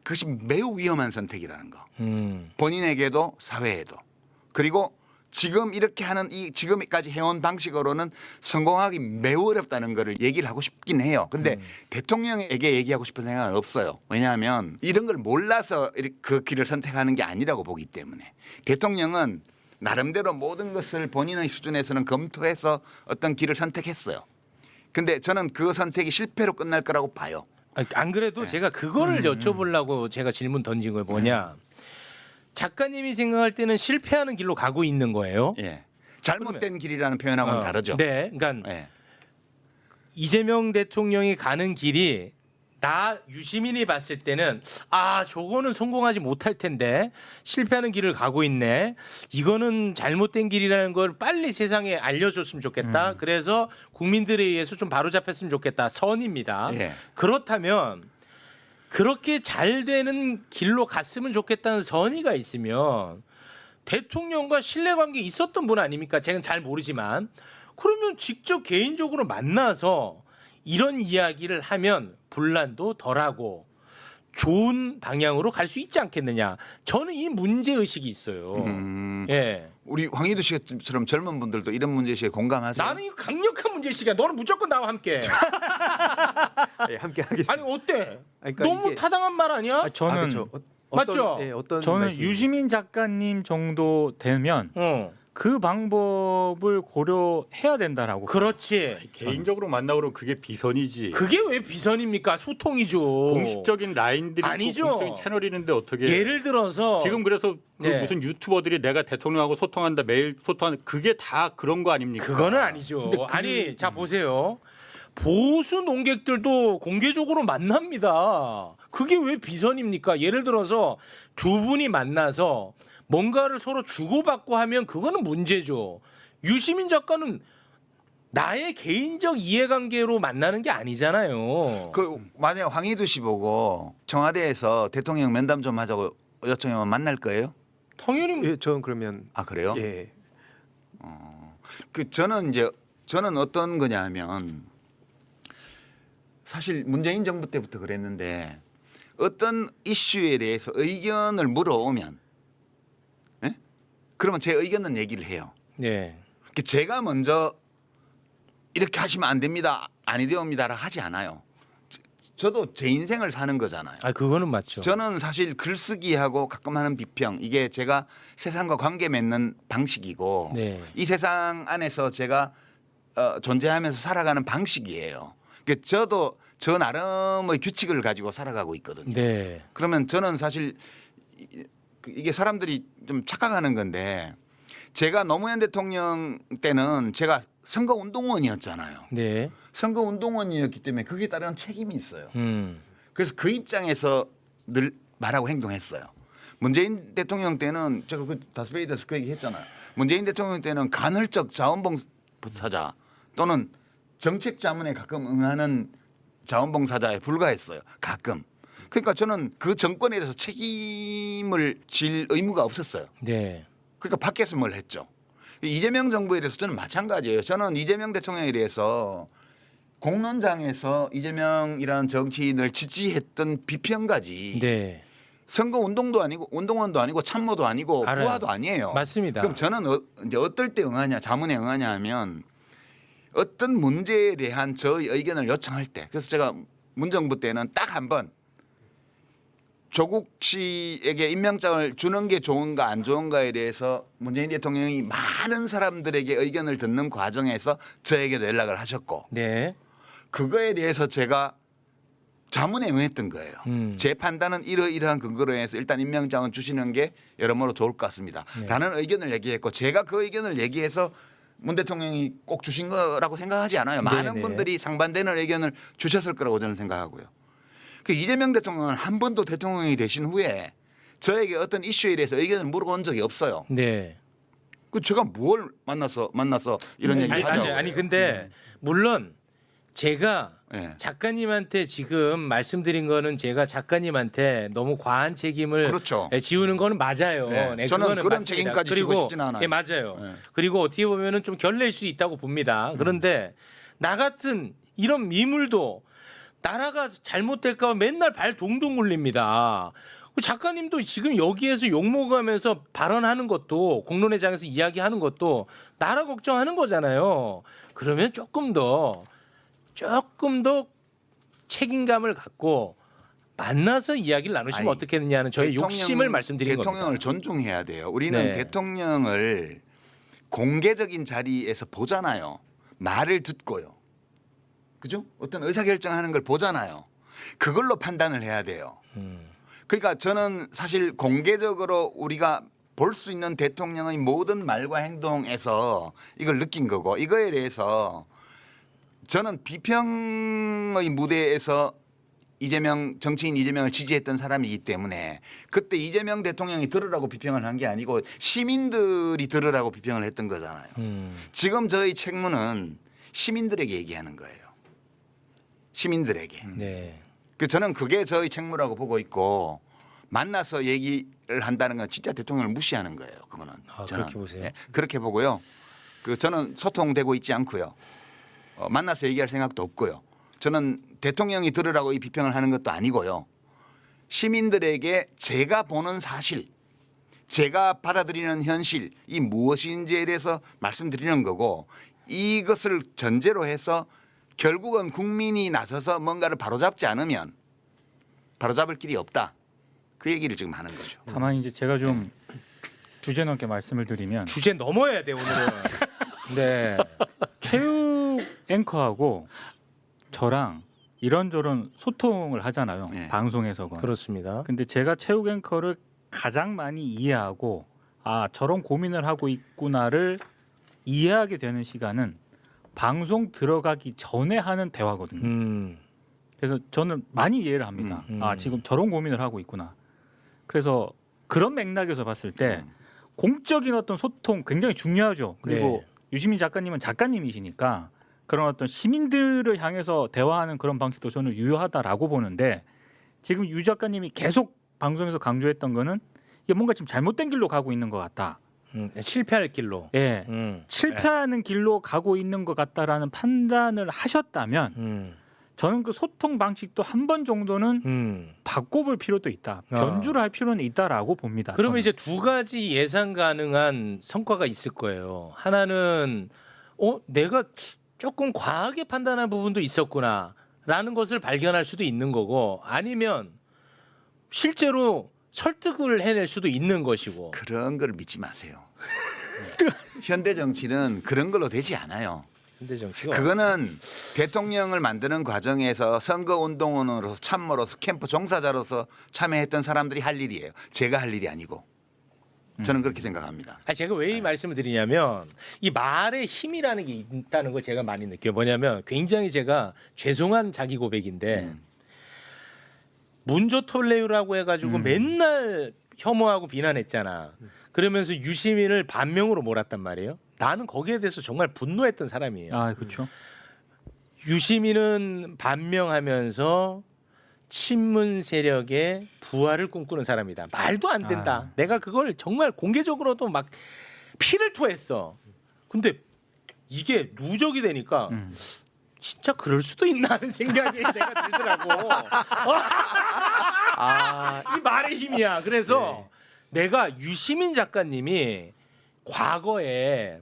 그것이 매우 위험한 선택이라는 거. 본인에게도 사회에도. 그리고 지금 이렇게 하는 이 지금까지 해온 방식으로는 성공하기 매우 어렵다는 거를 얘기를 하고 싶긴 해요. 근데 대통령에게 얘기하고 싶은 생각은 없어요. 왜냐하면 이런 걸 몰라서 그 길을 선택하는 게 아니라고 보기 때문에 대통령은 나름대로 모든 것을 본인의 수준에서는 검토해서 어떤 길을 선택했어요. 근데 저는 그 선택이 실패로 끝날 거라고 봐요. 안 그래도 제가 그거를 여쭤보려고 제가 질문 던진 거예요. 뭐냐? 작가님이 생각할 때는 실패하는 길로 가고 있는 거예요. 예. 잘못된 길이라는 표현하고는 다르죠. 네, 그러니까 예. 이재명 대통령이 가는 길이 나 유시민이 봤을 때는 저거는 성공하지 못할 텐데 실패하는 길을 가고 있네. 이거는 잘못된 길이라는 걸 빨리 세상에 알려줬으면 좋겠다. 그래서 국민들에 의해서 좀 바로잡혔으면 좋겠다. 선입니다. 예. 그렇다면 그렇게 잘 되는 길로 갔으면 좋겠다는 선의가 있으면 대통령과 신뢰관계 있었던 분 아닙니까? 제가 잘 모르지만 그러면 직접 개인적으로 만나서 이런 이야기를 하면 분란도 덜하고 좋은 방향으로 갈 수 있지 않겠느냐. 저는 이 문제의식이 있어요. 예. 우리 황희두 씨처럼 젊은 분들도 이런 문제의식에 공감하세요? 나는 이거 강력한 문제의식이야. 너는 무조건 나와 함께. 예, 함께 하겠습니다. 아니 어때? 그러니까 너무 이게- 타당한 말 아니야? 저는 그렇죠. 맞죠? 어떤 저는 말씀이신지. 유시민 작가님 정도 되면 그 방법을 고려해야 된다라고. 그렇지. 개인적으로 만나고 그러면 그게 비선이지. 그게 왜 비선입니까? 소통이죠. 공식적인 라인들이 아니죠. 있고 공식적인 채널이 있는데 어떻게 예를 들어서 지금 그래서 그 네. 무슨 유튜버들이 내가 대통령하고 소통한다 매일 소통하는 그게 다 그런 거 아닙니까? 그거는 아니죠. 아니 자 보세요. 보수 농객들도 공개적으로 만납니다. 그게 왜 비선입니까? 예를 들어서 두 분이 만나서 뭔가를 서로 주고받고 하면 그거는 문제죠. 유시민 작가는 나의 개인적 이해관계로 만나는 게 아니잖아요. 그 만약 황희두 씨 보고 청와대에서 대통령 면담 좀 하자고 요청하면 만날 거예요? 당연히 예, 저는 그러면 아 그래요? 예. 저는 어떤 거냐면 사실 문재인 정부 때부터 그랬는데 어떤 이슈에 대해서 의견을 물어오면 예? 그러면 제 의견은 얘기를 해요. 네. 제가 먼저 이렇게 하시면 안 됩니다. 아니 되옵니다라 하지 않아요. 저도 제 인생을 사는 거잖아요. 아 그거는 맞죠. 저는 사실 글쓰기하고 가끔 하는 비평 이게 제가 세상과 관계 맺는 방식이고 네. 이 세상 안에서 제가 존재하면서 살아가는 방식이에요. 그러니까 저도 저 나름의 규칙을 가지고 살아가고 있거든요. 네. 그러면 저는 사실 이게 사람들이 좀 착각하는 건데 제가 노무현 대통령 때는 제가 선거운동원이었잖아요. 네. 선거운동원이었기 때문에 거기에 따른 책임이 있어요. 음. 그래서 그 입장에서 늘 말하고 행동했어요. 문재인 대통령 때는 제가 그 다스베이더스 그 얘기 했잖아요. 문재인 대통령 때는 간헐적 자원봉사자 또는 정책 자문에 가끔 응하는 자원봉사자에 불과했어요. 가끔. 그러니까 저는 그 정권에 대해서 책임을 질 의무가 없었어요. 네. 그러니까 밖에서 뭘 했죠. 이재명 정부에 대해서 저는 마찬가지예요. 저는 이재명 대통령에 대해서 공론장에서 이재명이라는 정치인을 지지했던 비평까지 네. 선거 운동도 아니고 운동원도 아니고 참모도 아니고 알아요. 부하도 아니에요. 맞습니다. 그럼 저는 이제 어떨 때 응하냐, 자문에 응하냐 하면 어떤 문제에 대한 저의 의견을 요청할 때. 그래서 제가 문정부 때는 딱 한 번 조국 씨에게 임명장을 주는 게 좋은가 안 좋은가에 대해서 문재인 대통령이 많은 사람들에게 의견을 듣는 과정에서 저에게도 연락을 하셨고 네. 그거에 대해서 제가 자문에 응했던 거예요. 제 판단은 이러이러한 근거로 해서 일단 임명장은 주시는 게 여러모로 좋을 것 같습니다. 네. 라는 의견을 얘기했고 제가 그 의견을 얘기해서 문 대통령이 꼭 주신 거라고 생각하지 않아요. 많은 네네. 분들이 상반되는 의견을 주셨을 거라고 저는 생각하고요. 그 이재명 대통령은 한 번도 대통령이 되신 후에 저에게 어떤 이슈에 대해서 의견을 물어본 적이 없어요. 네. 그 제가 뭘 만나서 이런 얘기 아니, 하죠. 아니 근데 물론 제가 예. 작가님한테 지금 말씀드린 거는 제가 작가님한테 너무 과한 책임을 그렇죠. 지우는 거는 맞아요. 네. 네, 저는 그거는 그런 맞습니다. 책임까지 그리고 지고 싶지는 않아요. 예, 맞아요. 네. 그리고 어떻게 보면은 좀 결례일 수 있다고 봅니다. 그런데 나 같은 이런 미물도 나라가 잘못될까 봐 맨날 발 동동 굴립니다. 작가님도 지금 여기에서 욕먹으면서 발언하는 것도 공론회장에서 이야기하는 것도 나라 걱정하는 거잖아요. 그러면 조금 더 책임감을 갖고 만나서 이야기를 나누시면 아니, 어떻겠느냐는 저의 욕심을 말씀드린 대통령을 겁니다. 존중해야 돼요. 우리는 네. 대통령을 공개적인 자리에서 보잖아요. 말을 듣고요. 그죠? 어떤 의사결정하는 걸 보잖아요. 그걸로 판단을 해야 돼요. 그러니까 저는 사실 공개적으로 우리가 볼 수 있는 대통령의 모든 말과 행동에서 이걸 느낀 거고 이거에 대해서 저는 비평의 무대에서 정치인 이재명을 지지했던 사람이기 때문에 그때 이재명 대통령이 들으라고 비평을 한 게 아니고 시민들이 들으라고 비평을 했던 거잖아요. 지금 저희 책무는 시민들에게 얘기하는 거예요. 시민들에게. 네. 저는 그게 저희 책무라고 보고 있고 만나서 얘기를 한다는 건 진짜 대통령을 무시하는 거예요. 그거는 저는. 그렇게 보세요. 예, 그렇게 보고요. 저는 소통되고 있지 않고요. 만나서 얘기할 생각도 없고요. 저는 대통령이 들으라고 이 비평을 하는 것도 아니고요. 시민들에게 제가 보는 사실, 제가 받아들이는 현실이 무엇인지에 대해서 말씀드리는 거고 이것을 전제로 해서 결국은 국민이 나서서 뭔가를 바로잡지 않으면 바로잡을 길이 없다. 그 얘기를 지금 하는 거죠. 다만 이제 제가 좀 주제 넘게 말씀을 드리면 주제 넘어야 돼 오늘은. 네. 체육 앵커하고 저랑 이런저런 소통을 하잖아요. 네. 방송에서건. 그렇습니다. 근데 제가 체육 앵커를 가장 많이 이해하고 아 저런 고민을 하고 있구나를 이해하게 되는 시간은 방송 들어가기 전에 하는 대화거든요. 그래서 저는 많이 이해를 합니다. 아 지금 저런 고민을 하고 있구나. 그래서 그런 맥락에서 봤을 때 공적인 어떤 소통 굉장히 중요하죠. 그리고 네. 유시민 작가님은 작가님이시니까 그런 어떤 시민들을 향해서 대화하는 그런 방식도 저는 유효하다라고 보는데 지금 유 작가님이 계속 방송에서 강조했던 거는 이게 뭔가 지금 잘못된 길로 가고 있는 것 같다. 실패할 길로. 예, 실패하는 길로 가고 있는 것 같다라는 판단을 하셨다면 저는 그 소통 방식도 한 번 정도는 바꿔볼 필요도 있다. 변주를 할 필요는 있다라고 봅니다. 그러면 저는. 이제 두 가지 예상 가능한 성과가 있을 거예요. 하나는 내가 조금 과하게 판단한 부분도 있었구나라는 것을 발견할 수도 있는 거고, 아니면 실제로 설득을 해낼 수도 있는 것이고. 그런 걸 믿지 마세요. 현대 정치는 그런 걸로 되지 않아요. 현대 정치가 그거는 대통령을 만드는 과정에서 선거운동원으로서 참모로서 캠프 종사자로서 참여했던 사람들이 할 일이에요. 제가 할 일이 아니고. 저는 그렇게 생각합니다. 제가 왜 이 말씀을 드리냐면 이 말의 힘이라는 게 있다는 걸 제가 많이 느껴요. 뭐냐면 굉장히 제가 죄송한 자기 고백인데 문조톨레유라고 해가지고 맨날 혐오하고 비난했잖아. 그러면서 유시민을 반명으로 몰았단 말이에요. 나는 거기에 대해서 정말 분노했던 사람이에요. 아, 그렇죠. 유시민은 반명하면서 친문 세력의 부활을 꿈꾸는 사람이다. 말도 안 된다. 내가 그걸 정말 공개적으로도 막 피를 토했어. 근데 이게 누적이 되니까 진짜 그럴 수도 있나 하는 생각이 내가 들더라고. 이 말의 힘이야. 그래서 내가 유시민 작가님이 과거에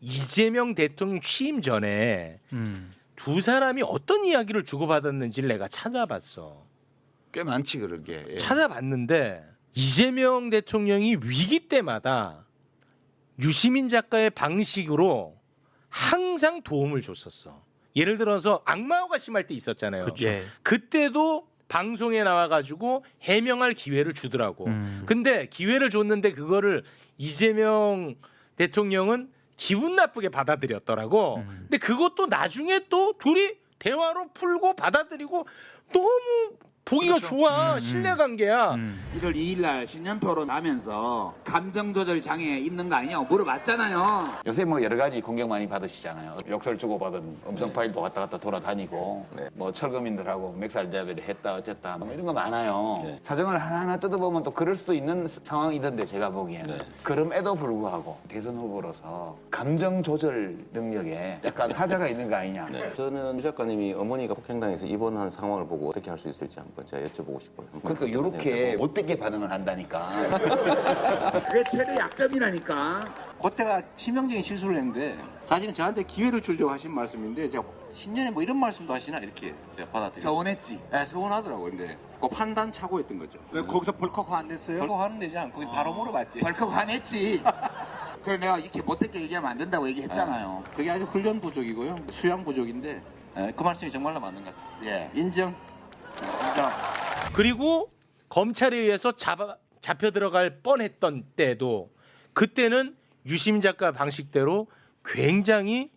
이재명 대통령 취임 전에 두 사람이 어떤 이야기를 주고받았는지를 내가 찾아봤어. 꽤 많지 그러게. 예. 찾아봤는데 이재명 대통령이 위기 때마다 유시민 작가의 방식으로 항상 도움을 줬었어. 예를 들어서 악마호가 심할 때 있었잖아요. 예. 그때도 방송에 나와가지고 해명할 기회를 주더라고. 근데 기회를 줬는데 그거를 이재명 대통령은 기분 나쁘게 받아들였더라고. 근데 그것도 나중에 또 둘이 대화로 풀고 받아들이고 너무 보기가 좋아. 신뢰관계야. 1월 2일 날 신년 토론 하면서 감정 조절 장애 있는 거 아니냐고 물어봤잖아요. 요새 뭐 여러 가지 공격 많이 받으시잖아요. 욕설 주고받은 음성 파일도 왔다 갔다 돌아다니고 뭐 철거민들하고 맥살잡이를 했다 어쨌다 뭐 이런 거 많아요. 사정을 하나하나 뜯어보면 또 그럴 수도 있는 상황이던데 제가 보기에는 그럼에도 불구하고 대선 후보로서 감정 조절 능력에 약간 하자가 있는 거 아니냐. 저는 유 작가님이 어머니가 폭행당해서 입원한 상황을 보고 어떻게 할 수 있을지 한번 제가 여쭤보고 싶어요. 그러니까 이렇게 못되게 반응을 한다니까. 그게 최대 약점이라니까. 그때가 치명적인 실수를 했는데 사실은 저한테 기회를 주려고 하신 말씀인데 제가 신년에 뭐 이런 말씀도 하시나 이렇게 받아들였어요. 서운했지. 네, 서운하더라고요. 근데 그 판단 착오였던 거죠. 왜 거기서 벌컥 화냈어요? 벌컥 화는 되지 않고 바로 물어봤지. 벌컥 화냈지. 그래 내가 이렇게 못되게 얘기하면 안 된다고 얘기했잖아요. 그게 아주 훈련 부족이고요. 수양 부족인데 그 말씀이 정말로 맞는 것 같아요. 예, 인정. 인정. 그리고 검찰에 의해서 잡혀 들어갈 뻔했던 때도 그때는 유시민 작가 방식대로 굉장히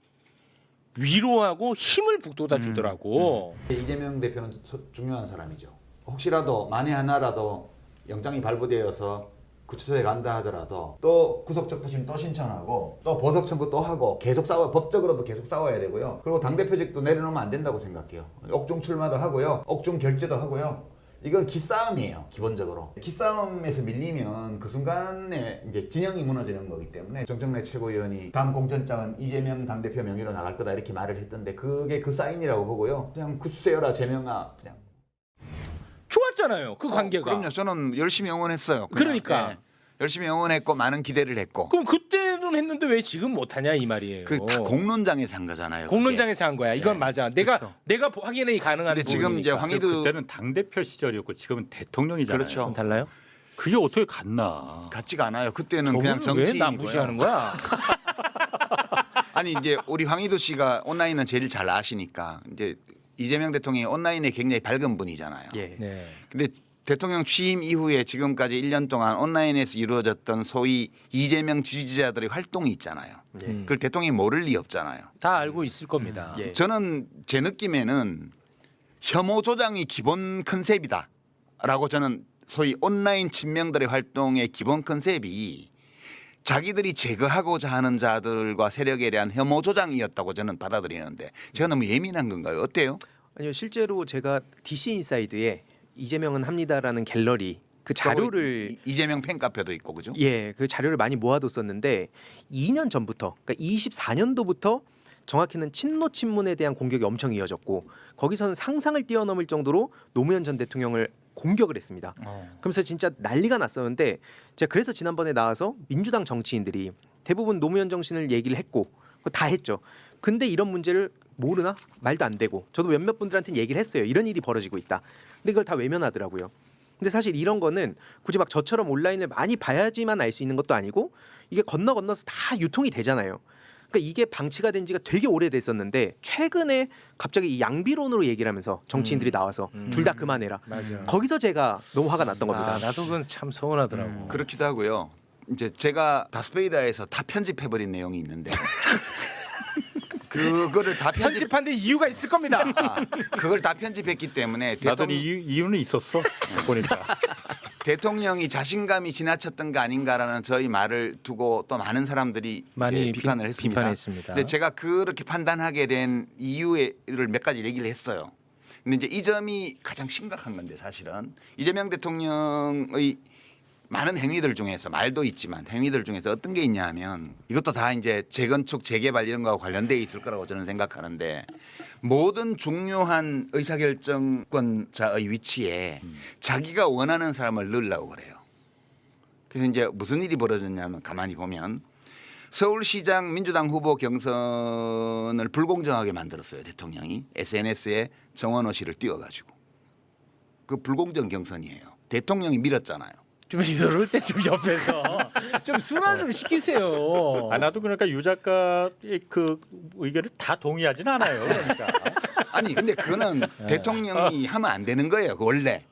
위로하고 힘을 북돋아 주더라고. 이재명 대표는 중요한 사람이죠. 혹시라도 만에 하나라도 영장이 발부되어서 구치소에 간다 하더라도 또 구속적부심 또 신청하고 또 보석 청구 또 하고 계속 법적으로도 계속 싸워야 되고요. 그리고 당대표직도 내려놓으면 안 된다고 생각해요. 옥중 출마도 하고요. 옥중 결재도 하고요. 이건 기싸움이에요. 기본적으로. 기싸움에서 밀리면 그 순간에 이제 진영이 무너지는 거기 때문에 정청래 최고위원이 다음 공천장은 이재명 당대표 명의로 나갈 거다 이렇게 말을 했던데 그게 그 사인이라고 보고요. 그냥 굳세어라 재명아 그냥. 좋았잖아요. 그 관계가. 그럼요. 저는 열심히 응원했어요. 그러니까. 네. 열심히 응원했고 많은 기대를 했고. 그럼 그때는 했는데 왜 지금 못하냐 이 말이에요. 그 다 공론장에서 한 거잖아요. 공론장에서 한 거야. 이건 맞아. 내가 확인이 가능한 근데 지금 이제 황희두 그때는 당 대표 시절이었고 지금은 대통령이잖아요. 그렇죠. 달라요? 그게 어떻게 같나? 같지가 않아요. 그때는 그냥 저분은 왜 나 정치인이고요. 무시하는 거야? 아니 이제 우리 황희두 씨가 온라인은 제일 잘 아시니까 이제 이재명 대통령이 온라인에 굉장히 밝은 분이잖아요. 예. 네. 근데 대통령 취임 이후에 지금까지 1년 동안 온라인에서 이루어졌던 소위 이재명 지지자들의 활동이 있잖아요. 그걸 대통령이 모를 리 없잖아요. 다 알고 있을 겁니다. 예. 저는 제 느낌에는 혐오 조장이 기본 컨셉이다라고 저는 소위 온라인 친명들의 활동의 기본 컨셉이 자기들이 제거하고자 하는 자들과 세력에 대한 혐오 조장이었다고 저는 받아들이는데 제가 너무 예민한 건가요? 어때요? 아니요, 실제로 제가 DC 인사이드에 이재명은 합니다라는 갤러리 그 자료를 이재명 팬카페도 있고 그죠? 예, 그 자료를 많이 모아뒀었는데 2년 전부터, 그러니까 24년도부터 정확히는 친노 친문에 대한 공격이 엄청 이어졌고 거기서는 상상을 뛰어넘을 정도로 노무현 전 대통령을 공격을 했습니다. 그러면서 진짜 난리가 났었는데 제가 그래서 지난번에 나와서 민주당 정치인들이 대부분 노무현 정신을 얘기를 했고 그거 다 했죠. 근데 이런 문제를 모르나? 말도 안 되고 저도 몇몇 분들한테는 얘기를 했어요. 이런 일이 벌어지고 있다. 근데 그걸 다 외면하더라고요. 근데 사실 이런 거는 굳이 막 저처럼 온라인을 많이 봐야지만 알 수 있는 것도 아니고 이게 건너서 다 유통이 되잖아요. 그러니까 이게 방치가 된 지가 되게 오래됐었는데 최근에 갑자기 이 양비론으로 얘기를 하면서 정치인들이 나와서 둘 다 그만해라. 맞아요. 거기서 제가 너무 화가 났던 겁니다. 나도 그건 참 서운하더라고. 그렇기도 하고요. 이제 제가 다스베이다에서 다 편집해버린 내용이 있는데 그거를 다 편집한 데 이유가 있을 겁니다. 그걸 다 편집했기 때문에 나도 이유는 있었어 보니까. 대통령이 자신감이 지나쳤던 거 아닌가라는 저희 말을 두고 또 많은 사람들이 많이 비판을 했습니다. 비판했습니다. 근데 제가 그렇게 판단하게 된 이유를 몇 가지 얘기를 했어요. 근데 이제 이 점이 가장 심각한 건데 사실은 이재명 대통령의 많은 행위들 중에서 말도 있지만 행위들 중에서 어떤 게 있냐 하면 이것도 다 이제 재건축 재개발 이런 거와 관련돼 있을 거라고 저는 생각하는데 모든 중요한 의사결정권자의 위치에 자기가 원하는 사람을 넣으려고 그래요. 그래서 이제 무슨 일이 벌어졌냐면 가만히 보면 서울시장 민주당 후보 경선을 불공정하게 만들었어요. 대통령이 SNS에 정원호 씨를 띄워가지고 그 불공정 경선이에요. 대통령이 밀었잖아요. 좀 이럴 때 좀 옆에서 좀 순환 좀 시키세요. 나도 그러니까 유 작가의 그 의견을 다 동의하진 않아요. 그러니까. 아니 근데 그거는 대통령이 하면 안 되는 거예요. 원래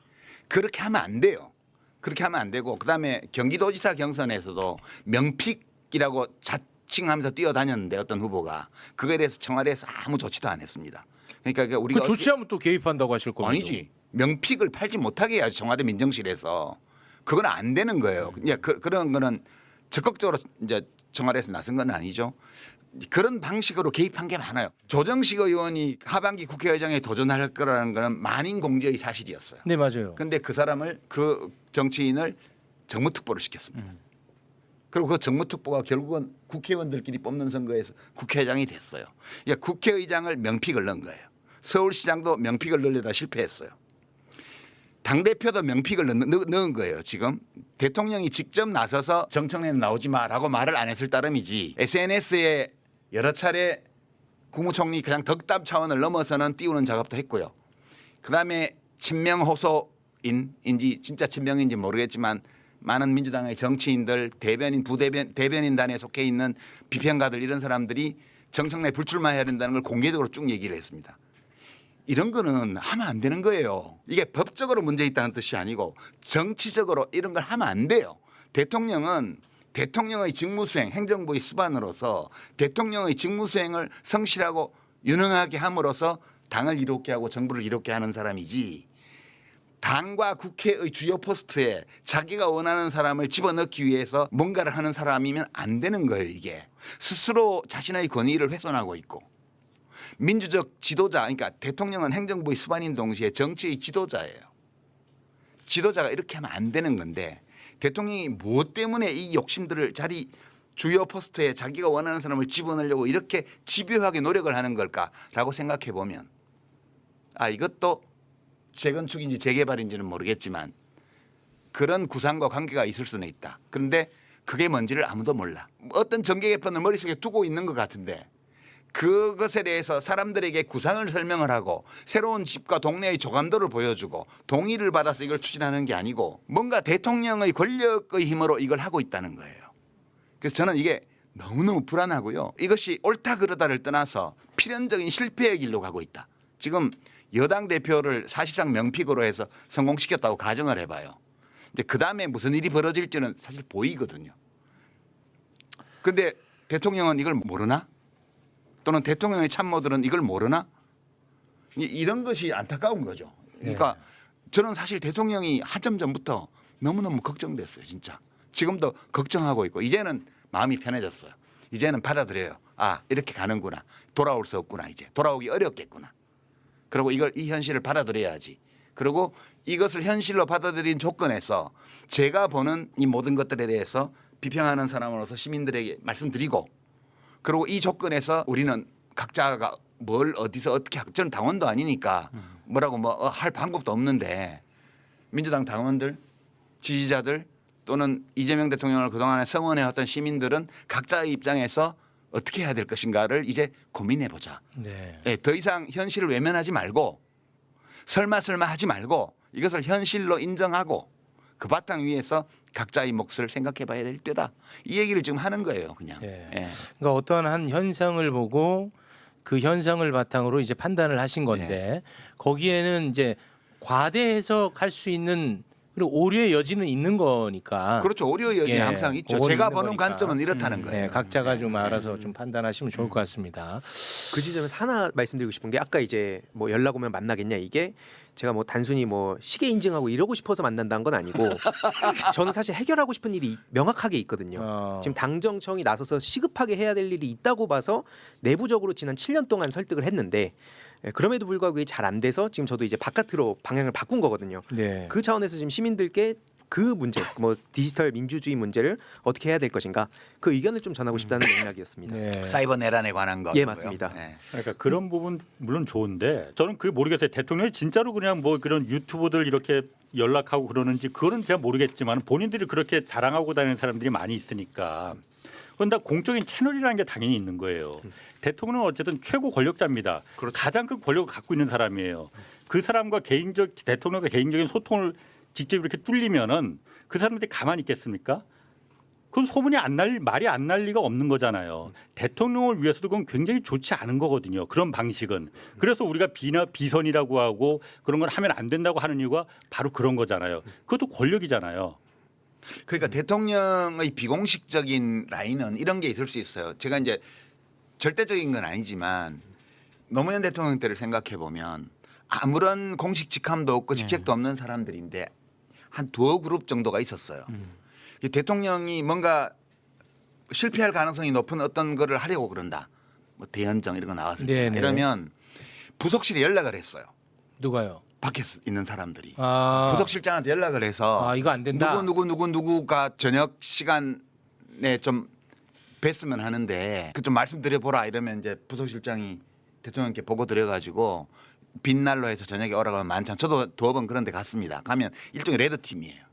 그렇게 하면 안 돼요. 그렇게 하면 안 되고 그다음에 경기도지사 경선에서도 명픽이라고 자칭하면서 뛰어다녔는데 어떤 후보가 그거에 대해서 청와대에서 아무 조치도 안 했습니다. 그러니까 우리가 그 조치하면 또 개입한다고 하실 거예요. 아니지 명픽을 팔지 못하게 해야지 청와대 민정실에서 그건 안 되는 거예요. 그런 거는 적극적으로 이제 청와대에서 나선 건 아니죠. 그런 방식으로 개입한 게 많아요. 조정식 의원이 하반기 국회의장에 도전할 거라는 거는 만인 공지의 사실이었어요. 네 맞아요. 근데 그 사람을 그 정치인을 정무특보를 시켰습니다. 그리고 그 정무특보가 결국은 국회의원들끼리 뽑는 선거에서 국회의장이 됐어요. 그러니까 국회의장을 명픽을 넣은 거예요. 서울시장도 명픽을 넣으려다 실패했어요. 당대표도 명픽을 넣은 거예요. 지금 대통령이 직접 나서서 정청래는 나오지 마라고 말을 안 했을 따름이지 SNS에 여러 차례 국무총리 그냥 덕담 차원을 넘어서는 띄우는 작업도 했고요. 그다음에 친명 호소인인지 진짜 친명인지 모르겠지만 많은 민주당의 정치인들 대변인 대변인단에 속해 있는 비평가들 이런 사람들이 정청래 불출마해야 된다는 걸 공개적으로 쭉 얘기를 했습니다. 이런 거는 하면 안 되는 거예요. 이게 법적으로 문제 있다는 뜻이 아니고 정치적으로 이런 걸 하면 안 돼요. 대통령은 대통령의 직무수행, 행정부의 수반으로서 대통령의 직무수행을 성실하고 유능하게 함으로써 당을 이롭게 하고 정부를 이롭게 하는 사람이지 당과 국회의 주요 포스트에 자기가 원하는 사람을 집어넣기 위해서 뭔가를 하는 사람이면 안 되는 거예요. 이게 스스로 자신의 권위를 훼손하고 있고 민주적 지도자, 그러니까 대통령은 행정부의 수반인 동시에 정치의 지도자예요. 지도자가 이렇게 하면 안 되는 건데 대통령이 무엇 때문에 이 욕심들을 주요 포스트에 자기가 원하는 사람을 집어넣으려고 이렇게 집요하게 노력을 하는 걸까라고 생각해 보면 이것도 재건축인지 재개발인지는 모르겠지만 그런 구상과 관계가 있을 수는 있다. 그런데 그게 뭔지를 아무도 몰라. 어떤 정계 개편을 머릿속에 두고 있는 것 같은데 그것에 대해서 사람들에게 구상을 설명을 하고 새로운 집과 동네의 조감도를 보여주고 동의를 받아서 이걸 추진하는 게 아니고 뭔가 대통령의 권력의 힘으로 이걸 하고 있다는 거예요. 그래서 저는 이게 너무너무 불안하고요. 이것이 옳다 그르다를 떠나서 필연적인 실패의 길로 가고 있다. 지금 여당 대표를 사실상 명픽으로 해서 성공시켰다고 가정을 해봐요. 이제 그 다음에 무슨 일이 벌어질지는 사실 보이거든요. 근데 대통령은 이걸 모르나? 또는 대통령의 참모들은 이걸 모르나? 이런 것이 안타까운 거죠. 그러니까 저는 사실 대통령이 한참 전부터 너무너무 걱정됐어요. 진짜. 지금도 걱정하고 있고 이제는 마음이 편해졌어요. 이제는 받아들여요. 이렇게 가는구나. 돌아올 수 없구나. 이제 돌아오기 어렵겠구나. 그리고 이 현실을 받아들여야지. 그리고 이것을 현실로 받아들인 조건에서 제가 보는 이 모든 것들에 대해서 비평하는 사람으로서 시민들에게 말씀드리고 그리고 이 조건에서 우리는 각자가 뭘 어디서 어떻게 저는 당원도 아니니까 뭐라고 뭐 할 방법도 없는데 민주당 당원들 지지자들 또는 이재명 대통령을 그동안에 성원해왔던 시민들은 각자의 입장에서 어떻게 해야 될 것인가를 이제 고민해보자. 네. 예, 더 이상 현실을 외면하지 말고 설마 하지 말고 이것을 현실로 인정하고 그 바탕 위에서 각자의 몫을 생각해봐야 될 때다. 이 얘기를 지금 하는 거예요, 그냥. 예. 예. 그러니까 어떠한 한 현상을 보고 그 현상을 바탕으로 이제 판단을 하신 건데 거기에는 이제 과대 해석할 수 있는 그리고 오류의 여지는 있는 거니까. 그렇죠. 오류의 여지 예, 항상 있죠. 그거는 제가 있는 보는 거니까. 관점은 이렇다는 거예요. 네, 각자가 좀 알아서 좀 판단하시면 좋을 것 같습니다. 그 지점에서 하나 말씀드리고 싶은 게 아까 이제 뭐 연락 오면 만나겠냐 이게 제가 뭐 단순히 뭐 시계 인증하고 이러고 싶어서 만난다는 건 아니고 저는 사실 해결하고 싶은 일이 명확하게 있거든요. 지금 당정청이 나서서 시급하게 해야 될 일이 있다고 봐서 내부적으로 지난 7년 동안 설득을 했는데 그럼에도 불구하고 그게 잘 안 돼서 지금 저도 이제 바깥으로 방향을 바꾼 거거든요. 네. 그 차원에서 지금 시민들께 그 문제, 뭐 디지털 민주주의 문제를 어떻게 해야 될 것인가 그 의견을 좀 전하고 싶다는 맥락이었습니다. 네. 사이버 내란에 관한 거. 예, 맞습니다. 예. 그러니까 그런 부분 물론 좋은데 저는 그게 모르겠어요. 대통령이 진짜로 그냥 뭐 그런 유튜브들 이렇게 연락하고 그러는지 그거는 제가 모르겠지만 본인들이 그렇게 자랑하고 다니는 사람들이 많이 있으니까 그건 다 공적인 채널이라는 게 당연히 있는 거예요. 대통령은 어쨌든 최고 권력자입니다. 그렇죠. 가장 큰 권력을 갖고 있는 사람이에요. 그 사람과 대통령과 개인적인 소통을 직접 이렇게 뚫리면은 그 사람들이 가만히 있겠습니까? 그건 소문이 말이 안 날 리가 없는 거잖아요. 대통령을 위해서도 그건 굉장히 좋지 않은 거거든요. 그런 방식은. 그래서 우리가 비선이라고 하고 그런 걸 하면 안 된다고 하는 이유가 바로 그런 거잖아요. 그것도 권력이잖아요. 그러니까 대통령의 비공식적인 라인은 이런 게 있을 수 있어요. 제가 이제 절대적인 건 아니지만 노무현 대통령 때를 생각해 보면 아무런 공식 직함도 없고 직책도 없는 사람들인데 한 두어 그룹 정도가 있었어요. 이 대통령이 뭔가 실패할 가능성이 높은 어떤 거를 하려고 그런다. 뭐 대연정 이런 거 나왔을 때 네네. 이러면 부속실에 연락을 했어요. 누가요? 밖에 있는 사람들이 부속실장한테 부속실장한테 연락을 해서 이거 안 된다. 누구가 저녁 시간에 좀 뵀으면 하는데 그 좀 말씀드려 보라 이러면 이제 부속실장이 대통령께 보고 드려가지고 빈 날로 해서 저녁에 오라고 하면 만찬. 저도 두어 번 그런 데 갔습니다. 가면 일종의 레드팀이에요.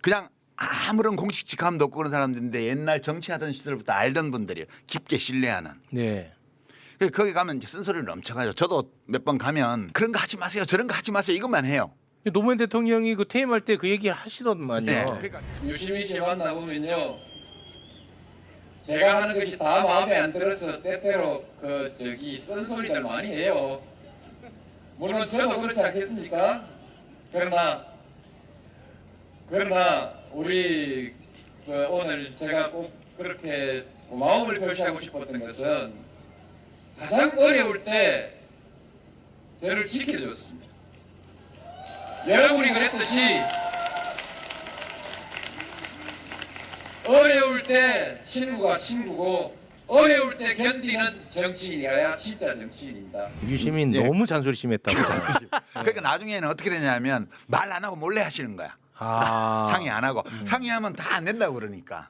그냥 아무런 공식 직함도 없고 그런 사람들인데 옛날 정치하던 시절부터 알던 분들이에요. 깊게 신뢰하는. 네. 거기 가면 이제 쓴소리를 넘쳐가죠. 저도 몇 번 가면 그런 거 하지 마세요. 저런 거 하지 마세요. 이것만 해요. 노무현 대통령이 그 퇴임할 때 그 얘기 하시더만요. 네. 그러니까 유심히 제 만나보면요, 제가 하는 것이 다 마음에 안 들어서 때때로 쓴소리들 많이 해요. 물론 저도 그렇지 않겠습니까? 그러나 우리 오늘 제가 꼭 그렇게 마음을 표시하고 싶었던 것은 가장 어려울 때 저를 지켜줬습니다. 여러분이 그랬듯이 어려울 때 친구가 친구고 어려울 때 견디는 정치인이어야 진짜 정치인입니다. 유시민 예. 너무 잔소리 심했다고. 그러니까 나중에는 어떻게 되냐면 말 안 하고 몰래 하시는 거야. 상의 안 하고 상의하면 다 안 된다고 그러니까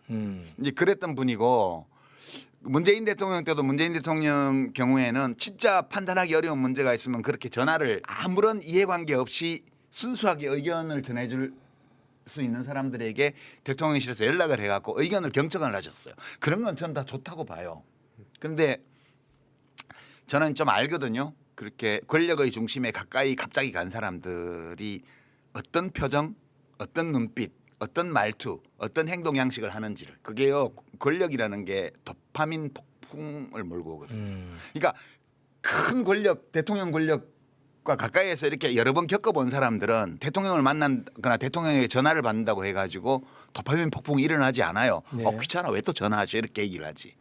이제 그랬던 분이고 문재인 대통령 때도 문재인 대통령 경우에는 진짜 판단하기 어려운 문제가 있으면 그렇게 전화를 아무런 이해관계 없이 순수하게 의견을 전해줄 수 있는 사람들에게 대통령실에서 연락을 해갖고 의견을 경청을 하셨어요. 그런 건 저는 다 좋다고 봐요. 그런데 저는 좀 알거든요. 그렇게 권력의 중심에 가까이 갑자기 간 사람들이 어떤 표정, 어떤 눈빛, 어떤 말투, 어떤 행동 양식을 하는지를. 그게요, 권력이라는 게 도파민 폭풍을 몰고 오거든요. 그러니까 큰 권력, 대통령 권력과 가까이에서 이렇게 여러 번 겪어본 사람들은 대통령을 만난거나 대통령에게 전화를 받는다고 해가지고 도파민 폭풍이 일어나지 않아요. 네. 귀찮아, 왜 또 전화하지? 이렇게 얘기를 하지.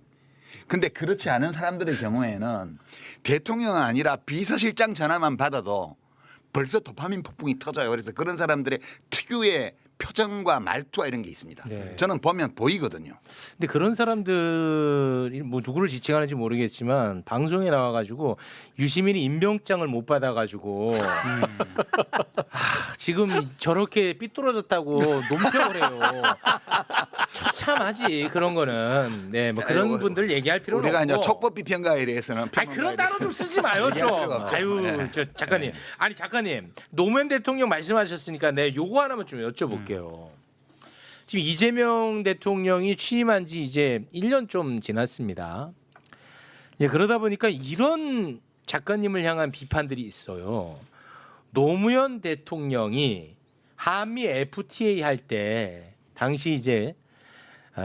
근데 그렇지 않은 사람들의 경우에는 대통령은 아니라 비서실장 전화만 받아도 벌써 도파민 폭풍이 터져요. 그래서 그런 사람들의 특유의 표정과 말투와 이런 게 있습니다. 네. 저는 보면 보이거든요. 근데 그런 사람들이 뭐 누구를 지칭하는지 모르겠지만 방송에 나와가지고 유시민이 임명장을 못 받아가지고 지금 저렇게 삐뚤어졌다고 논평을 해요. 처참하지 그런 거는. 네, 뭐 그런 아이고, 분들 얘기할 필요는 우리가 없고. 이제 촉법 비평가에 대해서는 아니 그런 단어 좀 쓰지 마요 얘기할 좀. 필요가 없죠. 아유 네. 저 작가님. 아니 작가님 노무현 대통령 말씀하셨으니까 내 요거 하나만 좀 여쭤볼게요. 지금 이재명 대통령이 취임한 지 이제 1년 좀 지났습니다. 이제 그러다 보니까 이런 작가님을 향한 비판들이 있어요. 노무현 대통령이 한미 FTA 할 때 당시 이제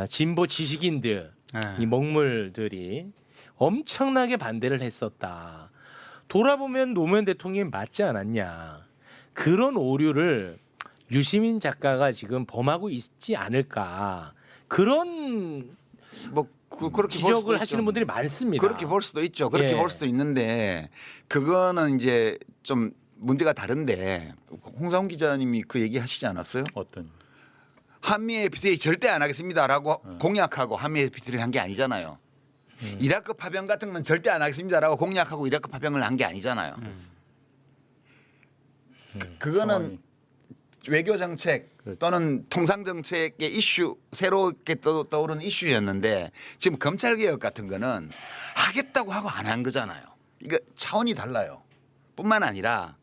진보 지식인들 이 먹물들이 엄청나게 반대를 했었다. 돌아보면 노무현 대통령이 맞지 않았냐. 그런 오류를 유시민 작가가 지금 범하고 있지 않을까. 그런 뭐 그렇게 볼 수도 지적을 있죠. 하시는 분들이 많습니다. 그렇게 볼 수도 있죠. 그렇게 예. 볼 수도 있는데 그거는 이제 좀 문제가 다른데 홍사훈 기자님이 그 얘기 하시지 않았어요? 어떤? 한미 FTA 절대 안 하겠습니다라고 공약하고 한미 FTA를 한 게 아니잖아요. 이라크 파병 같은 건 절대 안 하겠습니다라고 공약하고 이라크 파병을 한 게 아니잖아요. 그거는 상황이. 외교 정책 또는 통상 정책의 이슈 새롭게 떠오르는 이슈였는데 지금 검찰 개혁 같은 거는 하겠다고 하고 안 한 거잖아요. 이거 차원이 달라요. 뿐만 아니라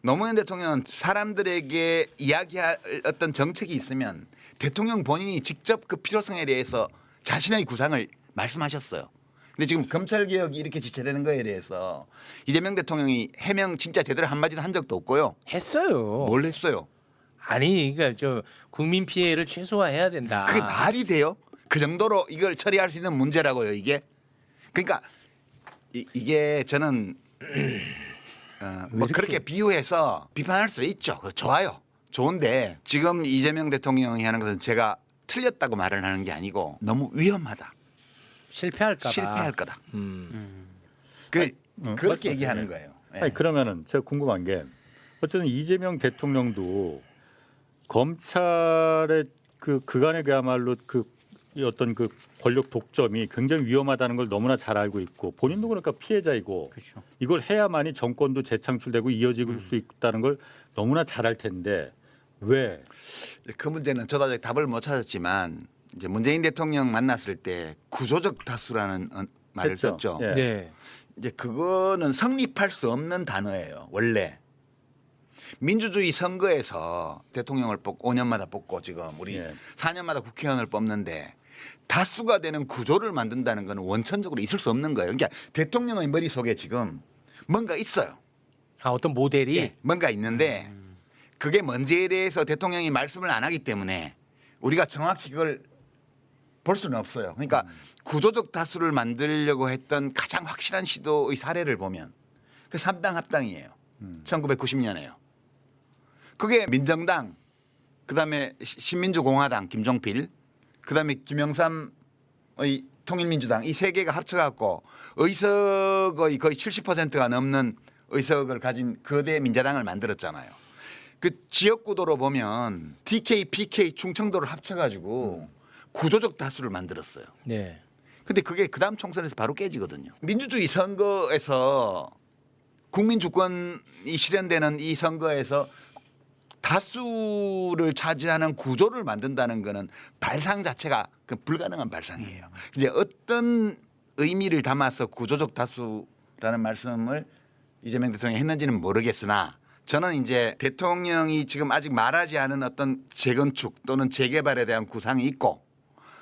노무현 대통령은 사람들에게 이야기할 어떤 정책이 있으면 대통령 본인이 직접 그 필요성에 대해서 자신의 구상을 말씀하셨어요. 근데 지금 검찰 개혁이 이렇게 지체되는 거에 대해서 이재명 대통령이 해명 진짜 제대로 한마디도 한 적도 없고요. 했어요. 뭘 했어요? 아니 그러니까 저 국민 피해를 최소화해야 된다. 그게 말이 돼요? 그 정도로 이걸 처리할 수 있는 문제라고요, 이게? 그러니까 이게 저는 뭐 그렇게 비유해서 비판할 수 있죠. 그거 좋아요. 좋은데 지금 이재명 대통령이 하는 것은 제가 틀렸다고 말을 하는 게 아니고 너무 위험하다. 실패할까 봐. 실패할 거다. 그렇게 맞죠. 얘기하는 네. 거예요. 예. 아니 그러면은 제가 궁금한 게 어쨌든 이재명 대통령도 검찰의 그간의 그야말로 이 어떤 그 권력 독점이 굉장히 위험하다는 걸 너무나 잘 알고 있고 본인도 그러니까 피해자이고 그렇죠. 이걸 해야만이 정권도 재창출되고 이어질 수 있다는 걸 너무나 잘 알 텐데 왜? 그 문제는 저도 아직 답을 못 찾았지만 이제 문재인 대통령 만났을 때 구조적 다수라는 말을 했죠. 썼죠. 예. 네. 이제 그거는 성립할 수 없는 단어예요. 원래 민주주의 선거에서 대통령을 뽑고 5년마다 뽑고 지금 우리 예. 4년마다 국회의원을 뽑는데 다수가 되는 구조를 만든다는 건 원천적으로 있을 수 없는 거예요. 그러니까 대통령의 머릿속에 지금 뭔가 있어요. 아 어떤 모델이 예, 뭔가 있는데 그게 뭔지에 대해서 대통령이 말씀을 안 하기 때문에 우리가 정확히 그걸 볼 수는 없어요. 그러니까 구조적 다수를 만들려고 했던 가장 확실한 시도의 사례를 보면 그 3당 합당이에요. 1990년에요. 그게 민정당, 그다음에 신민주공화당 김종필, 그다음에 김영삼의 통일민주당 이 세 개가 합쳐갖고 의석의 거의 70%가 넘는 의석을 가진 거대 민자당을 만들었잖아요. 그 지역구도로 보면 DK, PK, 충청도를 합쳐가지고 구조적 다수를 만들었어요. 네. 근데 그게 그 다음 총선에서 바로 깨지거든요. 민주주의 선거에서 국민 주권이 실현되는 이 선거에서 다수를 차지하는 구조를 만든다는 거는 발상 자체가 그 불가능한 발상이에요. 이제 어떤 의미를 담아서 구조적 다수라는 말씀을 이재명 대통령이 했는지는 모르겠으나 저는 이제 대통령이 지금 아직 말하지 않은 어떤 재건축 또는 재개발에 대한 구상이 있고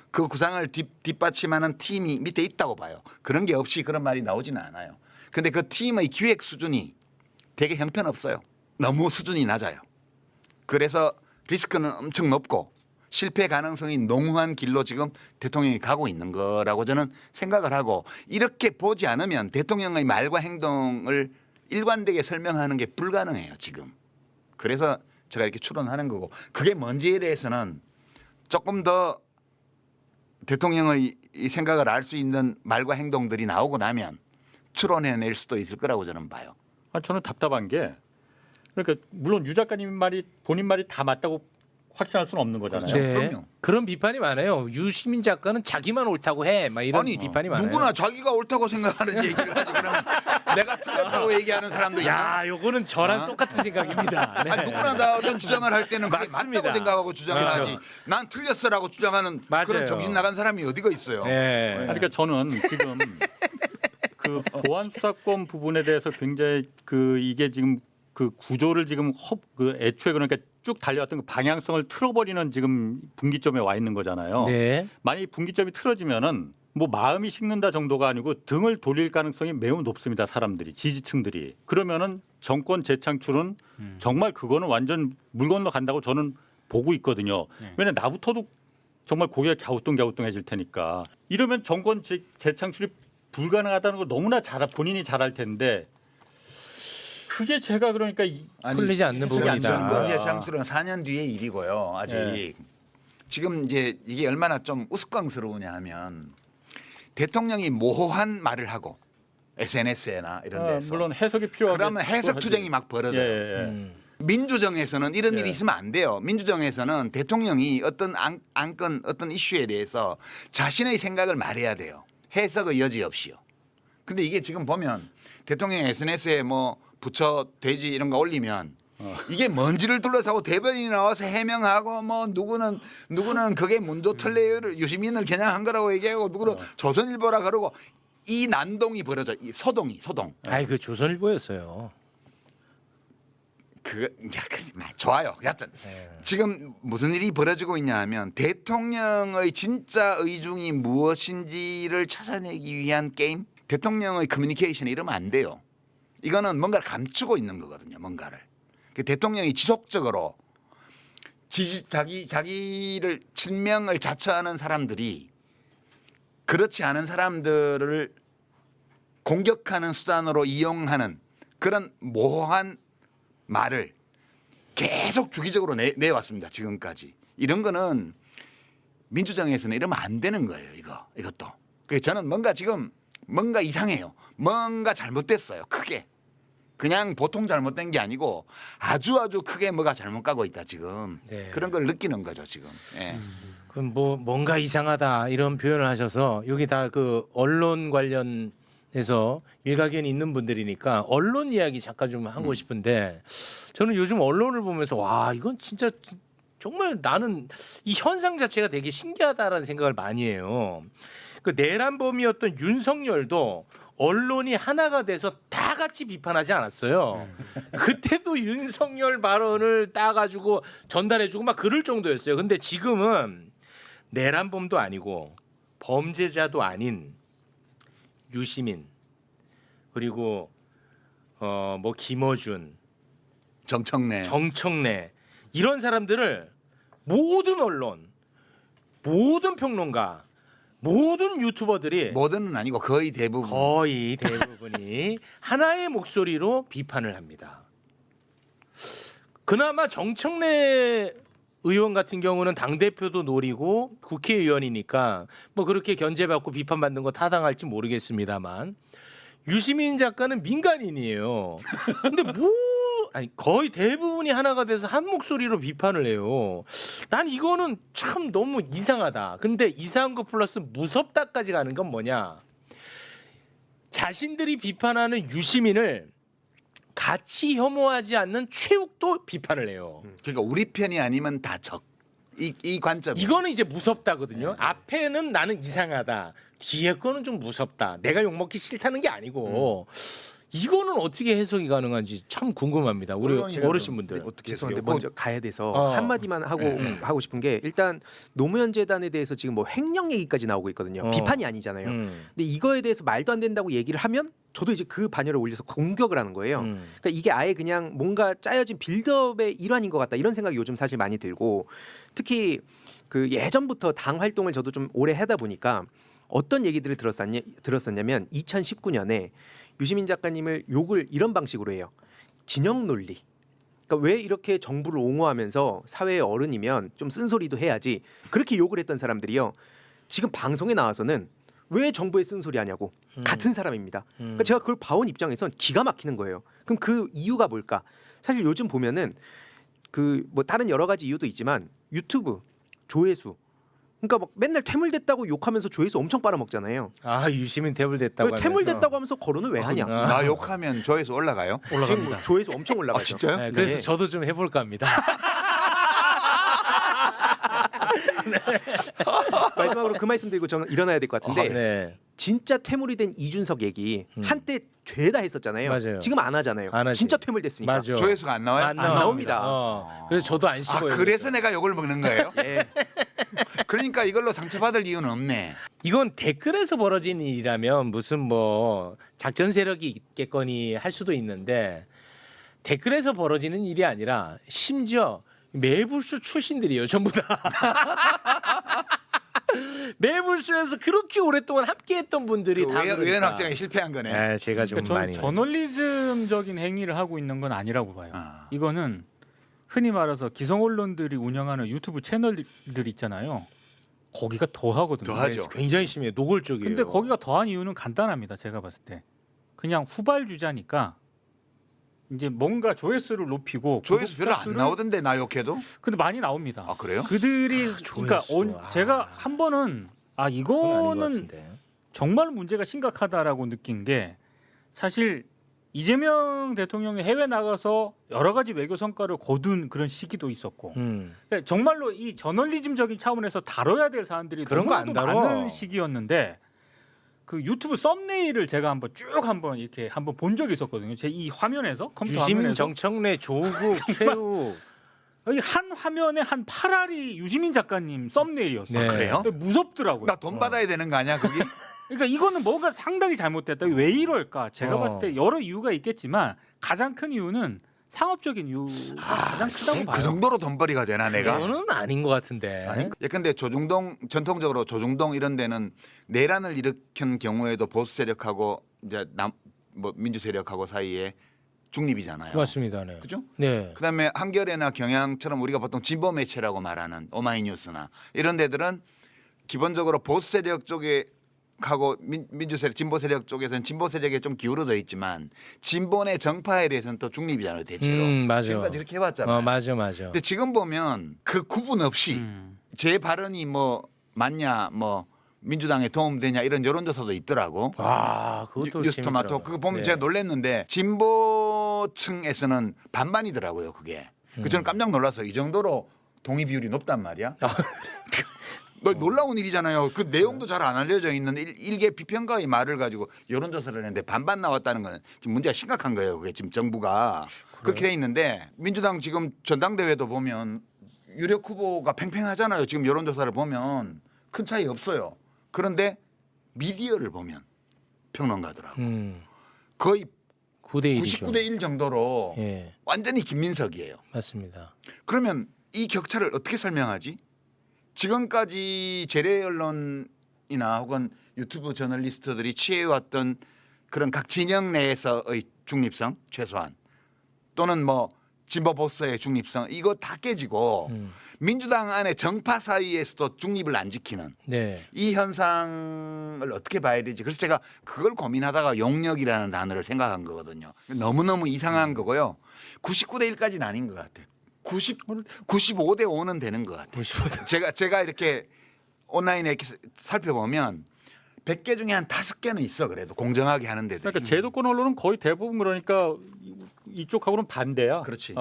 그 구상을 뒷받침하는 팀이 밑에 있다고 봐요. 그런 게 없이 그런 말이 나오지는 않아요. 근데 그 팀의 기획 수준이 되게 형편없어요. 너무 수준이 낮아요. 그래서 리스크는 엄청 높고 실패 가능성이 농후한 길로 지금 대통령이 가고 있는 거라고 저는 생각을 하고 이렇게 보지 않으면 대통령의 말과 행동을 일관되게 설명하는 게 불가능해요, 지금. 그래서 제가 이렇게 추론하는 거고 그게 뭔지에 대해서는 조금 더 대통령의 이 생각을 알 수 있는 말과 행동들이 나오고 나면 추론해낼 수도 있을 거라고 저는 봐요. 저는 답답한 게 그러니까 물론 유 작가님 말이 본인 말이 다 맞다고 확신할 수는 없는 거잖아요. 네. 그럼요. 그런 비판이 많아요. 유시민 작가는 자기만 옳다고 해. 막 이런 아니, 비판이 많아요. 누구나 자기가 옳다고 생각하는 얘기를 하지. 그러면 내가 틀렸다고 얘기하는 사람도 있나? 야, 요거는 저랑 똑같은 생각입니다. 네. 아니, 누구나 다 어떤 주장을 할 때는 그게 맞습니다. 맞다고 생각하고 주장을 그렇죠. 하지. 난 틀렸어라고 주장하는 맞아요. 그런 정신 나간 사람이 어디가 있어요. 네. 그러니까 저는 지금 그 보안 수사권 부분에 대해서 굉장히 이게 지금 그 구조를 지금 애초에 그러니까 쭉 달려왔던 그 방향성을 틀어버리는 지금 분기점에 와 있는 거잖아요. 네. 만약 이 분기점이 틀어지면은 뭐 마음이 식는다 정도가 아니고 등을 돌릴 가능성이 매우 높습니다. 사람들이 지지층들이. 그러면은 정권 재창출은 정말 그거는 완전 물 건너 간다고 저는 보고 있거든요. 왜냐 나부터도 정말 고개가 갸우뚱갸우뚱해질 테니까. 이러면 정권 재창출이 불가능하다는 걸 너무나 본인이 잘 알 텐데 그게 제가 그러니까 풀리지 않는 부분이다. 정권 재창출은 4년 뒤의 일이고요. 아직 네. 지금 이제 이게 얼마나 좀 우스꽝스러우냐 하면 대통령이 모호한 말을 하고 SNS에나 이런 데서 물론 해석이 필요하고 그러면 해석 투쟁이 막 벌어져요. 예. 민주정에서는 이런 예. 일이 있으면 안 돼요. 민주정에서는 대통령이 어떤 안건 어떤 이슈에 대해서 자신의 생각을 말해야 돼요. 해석의 여지 없이요. 근데 이게 지금 보면 대통령 SNS에 뭐 부처 돼지 이런 거 올리면 이게 뭔지를 둘러싸고 대변인이 나와서 해명하고 뭐 누구는 그게 문조 틀레를 유시민을 겨냥한 거라고 얘기하고 누구는 조선일보라 그러고 이 난동이 벌어져. 이 소동. 아이 그 조선일보였어요. 좋아요. 여하튼 지금 무슨 일이 벌어지고 있냐 하면 대통령의 진짜 의중이 무엇인지를 찾아내기 위한 게임. 대통령의 커뮤니케이션이 이러면 안 돼요. 이거는 뭔가를 감추고 있는 거거든요. 뭔가를. 대통령이 지속적으로 자기를 친명을 자처하는 사람들이 그렇지 않은 사람들을 공격하는 수단으로 이용하는 그런 모호한 말을 계속 주기적으로 내왔습니다. 지금까지. 이런 민주정에서는 이러면 안 되는 거예요. 이것도. 그래서 저는 뭔가 이상해요. 뭔가 잘못됐어요. 크게. 그냥 보통 잘못된 게 아니고 아주 크게 뭐가 잘못 가고 있다 지금. 네. 그런 걸 느끼는 거죠 지금. 예. 그럼 뭐 뭔가 이상하다 이런 표현을 하셔서 여기 다 그 언론 관련해서 일가견이 있는 분들이니까 언론 이야기 잠깐 좀 하고 싶은데 저는 요즘 언론을 보면서 와 이건 진짜 정말 나는 이 현상 자체가 되게 신기하다라는 생각을 많이 해요. 그 내란범이었던 윤석열도 언론이 하나가 돼서 다 같이 비판하지 않았어요. 그때도 윤석열 발언을 따가지고 전달해주고 막 그럴 정도였어요. 근데 지금은 내란범도 아니고 범죄자도 아닌 유시민 그리고 뭐 김어준, 정청래 이런 사람들을 모든 언론, 모든 평론가, 모든 유튜버들이 모든은 아니고 거의 대부분이 하나의 목소리로 비판을 합니다. 그나마 정청래 의원 같은 경우는 당대표도 노리고 국회의원이니까 뭐 그렇게 견제받고 비판받는 거 타당할지 모르겠습니다만 유시민 작가는 민간인이에요. 근데 거의 대부분이 하나가 돼서 한 목소리로 비판을 해요. 난 이거는 참 너무 이상하다. 근데 이상한 거 플러스 무섭다까지 가는 건 뭐냐? 자신들이 비판하는 유시민을 같이 혐오하지 않는 최욱도 비판을 해요. 그러니까 우리 편이 아니면 다 적. 이 관점. 이거는 이제 무섭다거든요. 앞에는 나는 이상하다. 뒤에 거는 좀 무섭다. 내가 욕먹기 싫다는 게 아니고 이거는 어떻게 해석이 가능한지 참 궁금합니다. 우리 어르신분들. 죄송한데 먼저 가야 돼서 한마디만 하고 싶은 게 일단 노무현 재단에 대해서 지금 뭐 횡령 얘기까지 나오고 있거든요. 비판이 아니잖아요. 근데 이거에 대해서 말도 안 된다고 얘기를 하면 저도 이제 그 반열을 올려서 공격을 하는 거예요. 그러니까 이게 아예 그냥 뭔가 짜여진 빌드업의 일환인 것 같다 이런 생각이 요즘 사실 많이 들고 특히 그 예전부터 당 활동을 저도 좀 오래 하다 보니까 어떤 얘기들을 들었었냐면 2019년에 유시민 작가님을 욕을 이런 방식으로 해요. 진영 논리. 그러니까 왜 이렇게 정부를 옹호하면서 사회의 어른이면 좀 쓴소리도 해야지. 그렇게 욕을 했던 사람들이요. 지금 방송에 나와서는 왜 정부에 쓴소리 하냐고. 같은 사람입니다. 그러니까 제가 그걸 봐온 입장에선 기가 막히는 거예요. 그럼 그 이유가 뭘까? 사실 요즘 보면은 그 뭐 다른 여러 가지 이유도 있지만 유튜브 조회수 그러니까 막 맨날 퇴물됐다고 욕하면서 조회수 엄청 빨아먹잖아요. 아 유시민 퇴물됐다고 하면서. 퇴물됐다고 하면서 거론을 왜 하냐? 나 욕하면 조회수 올라가요? 지금 조회수 엄청 올라가죠. 진짜요? 네, 그래서 네. 저도 좀 해볼까 합니다. 마지막으로 그 말씀 드리고 저는 일어나야 될 것 같은데 네. 진짜 퇴물이 된 이준석 얘기 한때 죄다 했었잖아요. 맞아요. 지금 안 하잖아요. 안 하지. 진짜 퇴물됐으니까. 맞아. 조회수가 안 나와요? 안 나옵니다. 그래서 저도 안 아 씹어요. 그래서 내가 욕을 먹는 거예요? 예. 그러니까 이걸로 상처받을 이유는 없네. 이건 댓글에서 벌어진 일이라면 무슨 뭐 작전 세력이 있겠거니 할 수도 있는데 댓글에서 벌어지는 일이 아니라 심지어 매불쇼 출신들이에요 전부 다. 매불쇼에서 그렇게 오랫동안 함께했던 분들이 다 그러니까. 외연 확장에 실패한 거네. 네, 제가 좀 그러니까 많이. 저는 저널리즘적인 행위를 하고 있는 건 아니라고 봐요. 아. 이거는 흔히 말해서 기성 언론들이 운영하는 유튜브 채널들 있잖아요. 거기가 더 하거든요. 더 하죠. 굉장히 심해요. 노골적이에요. 근데 거기가 더한 이유는 간단합니다. 제가 봤을 때 그냥 후발주자니까 이제 뭔가 조회수를 높이고 조회수 별로 안 구독자 수를- 나오던데 나 욕해도? 근데 많이 나옵니다. 아 그래요? 그들이 그러니까 조회수. 제가 한 번은 그건 아닌 것 이거는 같은데. 정말 문제가 심각하다라고 느낀 게 사실 이재명 대통령이 해외 나가서 여러 가지 외교 성과를 거둔 그런 시기도 있었고 그러니까 정말로 이 저널리즘적인 차원에서 다뤄야 될 사안들이 그런 거 너무나도 안 다뤄. 많은 시기였는데 그 유튜브 썸네일을 제가 한번 쭉 한번 이렇게 한번 본 적이 있었거든요. 제 이 화면에서 컴퓨터 유시민, 화면에서 정청래, 조국, 최우. 여기 한 화면에 한 8알이 유시민 작가님 썸네일이었어요. 네. 그래요? 무섭더라고요. 나 돈 받아야 되는 거 아니야 거기? 그러니까 이거는 뭔가 상당히 잘못됐다. 왜 이럴까? 제가 봤을 때 여러 이유가 있겠지만 가장 큰 이유는 상업적인 이유가 가장 크다고 봐요. 그 정도로 돈벌이가 되나 내가? 그거는 아닌 것 같은데. 아니, 예컨대 조중동 전통적으로 조중동 이런 데는 내란을 일으킨 경우에도 보수 세력하고 이제 뭐 민주 세력하고 사이에 중립이잖아요. 맞습니다. 네. 그죠? 네. 그다음에 한겨레나 경향처럼 우리가 보통 진보 매체라고 말하는 오마이뉴스나 이런 데들은 기본적으로 보수 세력 쪽에 하고 민주 세력, 진보 세력 쪽에서는 진보 세력에 좀 기울어져 있지만 진보의 정파에 대해서는 또 중립이잖아요, 대체로. 맞아. 지금까지 이렇게 해왔잖아요. 맞아. 근데 지금 보면 그 구분 없이 제 발언이 뭐 맞냐, 뭐 민주당에 도움되냐 이런 여론조사도 있더라고. 아, 그것도 뉴스토마토 재밌더라고요. 그거 보면 네. 제가 놀랐는데 진보층에서는 반반이더라고요, 그게. 그 저는 깜짝 놀라서 이 정도로 동의 비율이 높단 말이야. 너 놀라운 일이잖아요. 그 내용도 잘 안 알려져 있는 일개 비평가의 말을 가지고 여론조사를 했는데 반반 나왔다는 거는 지금 문제가 심각한 거예요. 그게 지금 정부가 그렇게 돼 있는데 민주당 지금 전당대회도 보면 유력 후보가 팽팽하잖아요. 지금 여론조사를 보면 큰 차이 없어요. 그런데 미디어를 보면 평론가더라고 거의 9대 1이죠. 99대 1 정도로 예, 완전히 김민석이에요. 맞습니다. 그러면 이 격차를 어떻게 설명하지? 지금까지 재래 언론이나 혹은 유튜브 저널리스트들이 취해왔던 그런 각 진영 내에서의 중립성 최소한 또는 뭐 진보 보수의 중립성 이거 다 깨지고 민주당 안에 정파 사이에서도 중립을 안 지키는 네. 이 현상을 어떻게 봐야 되지? 그래서 제가 그걸 고민하다가 용력이라는 단어를 생각한 거거든요. 너무너무 이상한 거고요. 99대 1까지는 아닌 것 같아요. 95대 5는 되는 것 같아요. 제가 이렇게 온라인에 이렇게 살펴보면 100개 중에 한 5개는 있어 그래도 공정하게 하는 데들. 그러니까 제도권 언론은 거의 대부분 그러니까 이쪽하고는 반대야. 그렇지.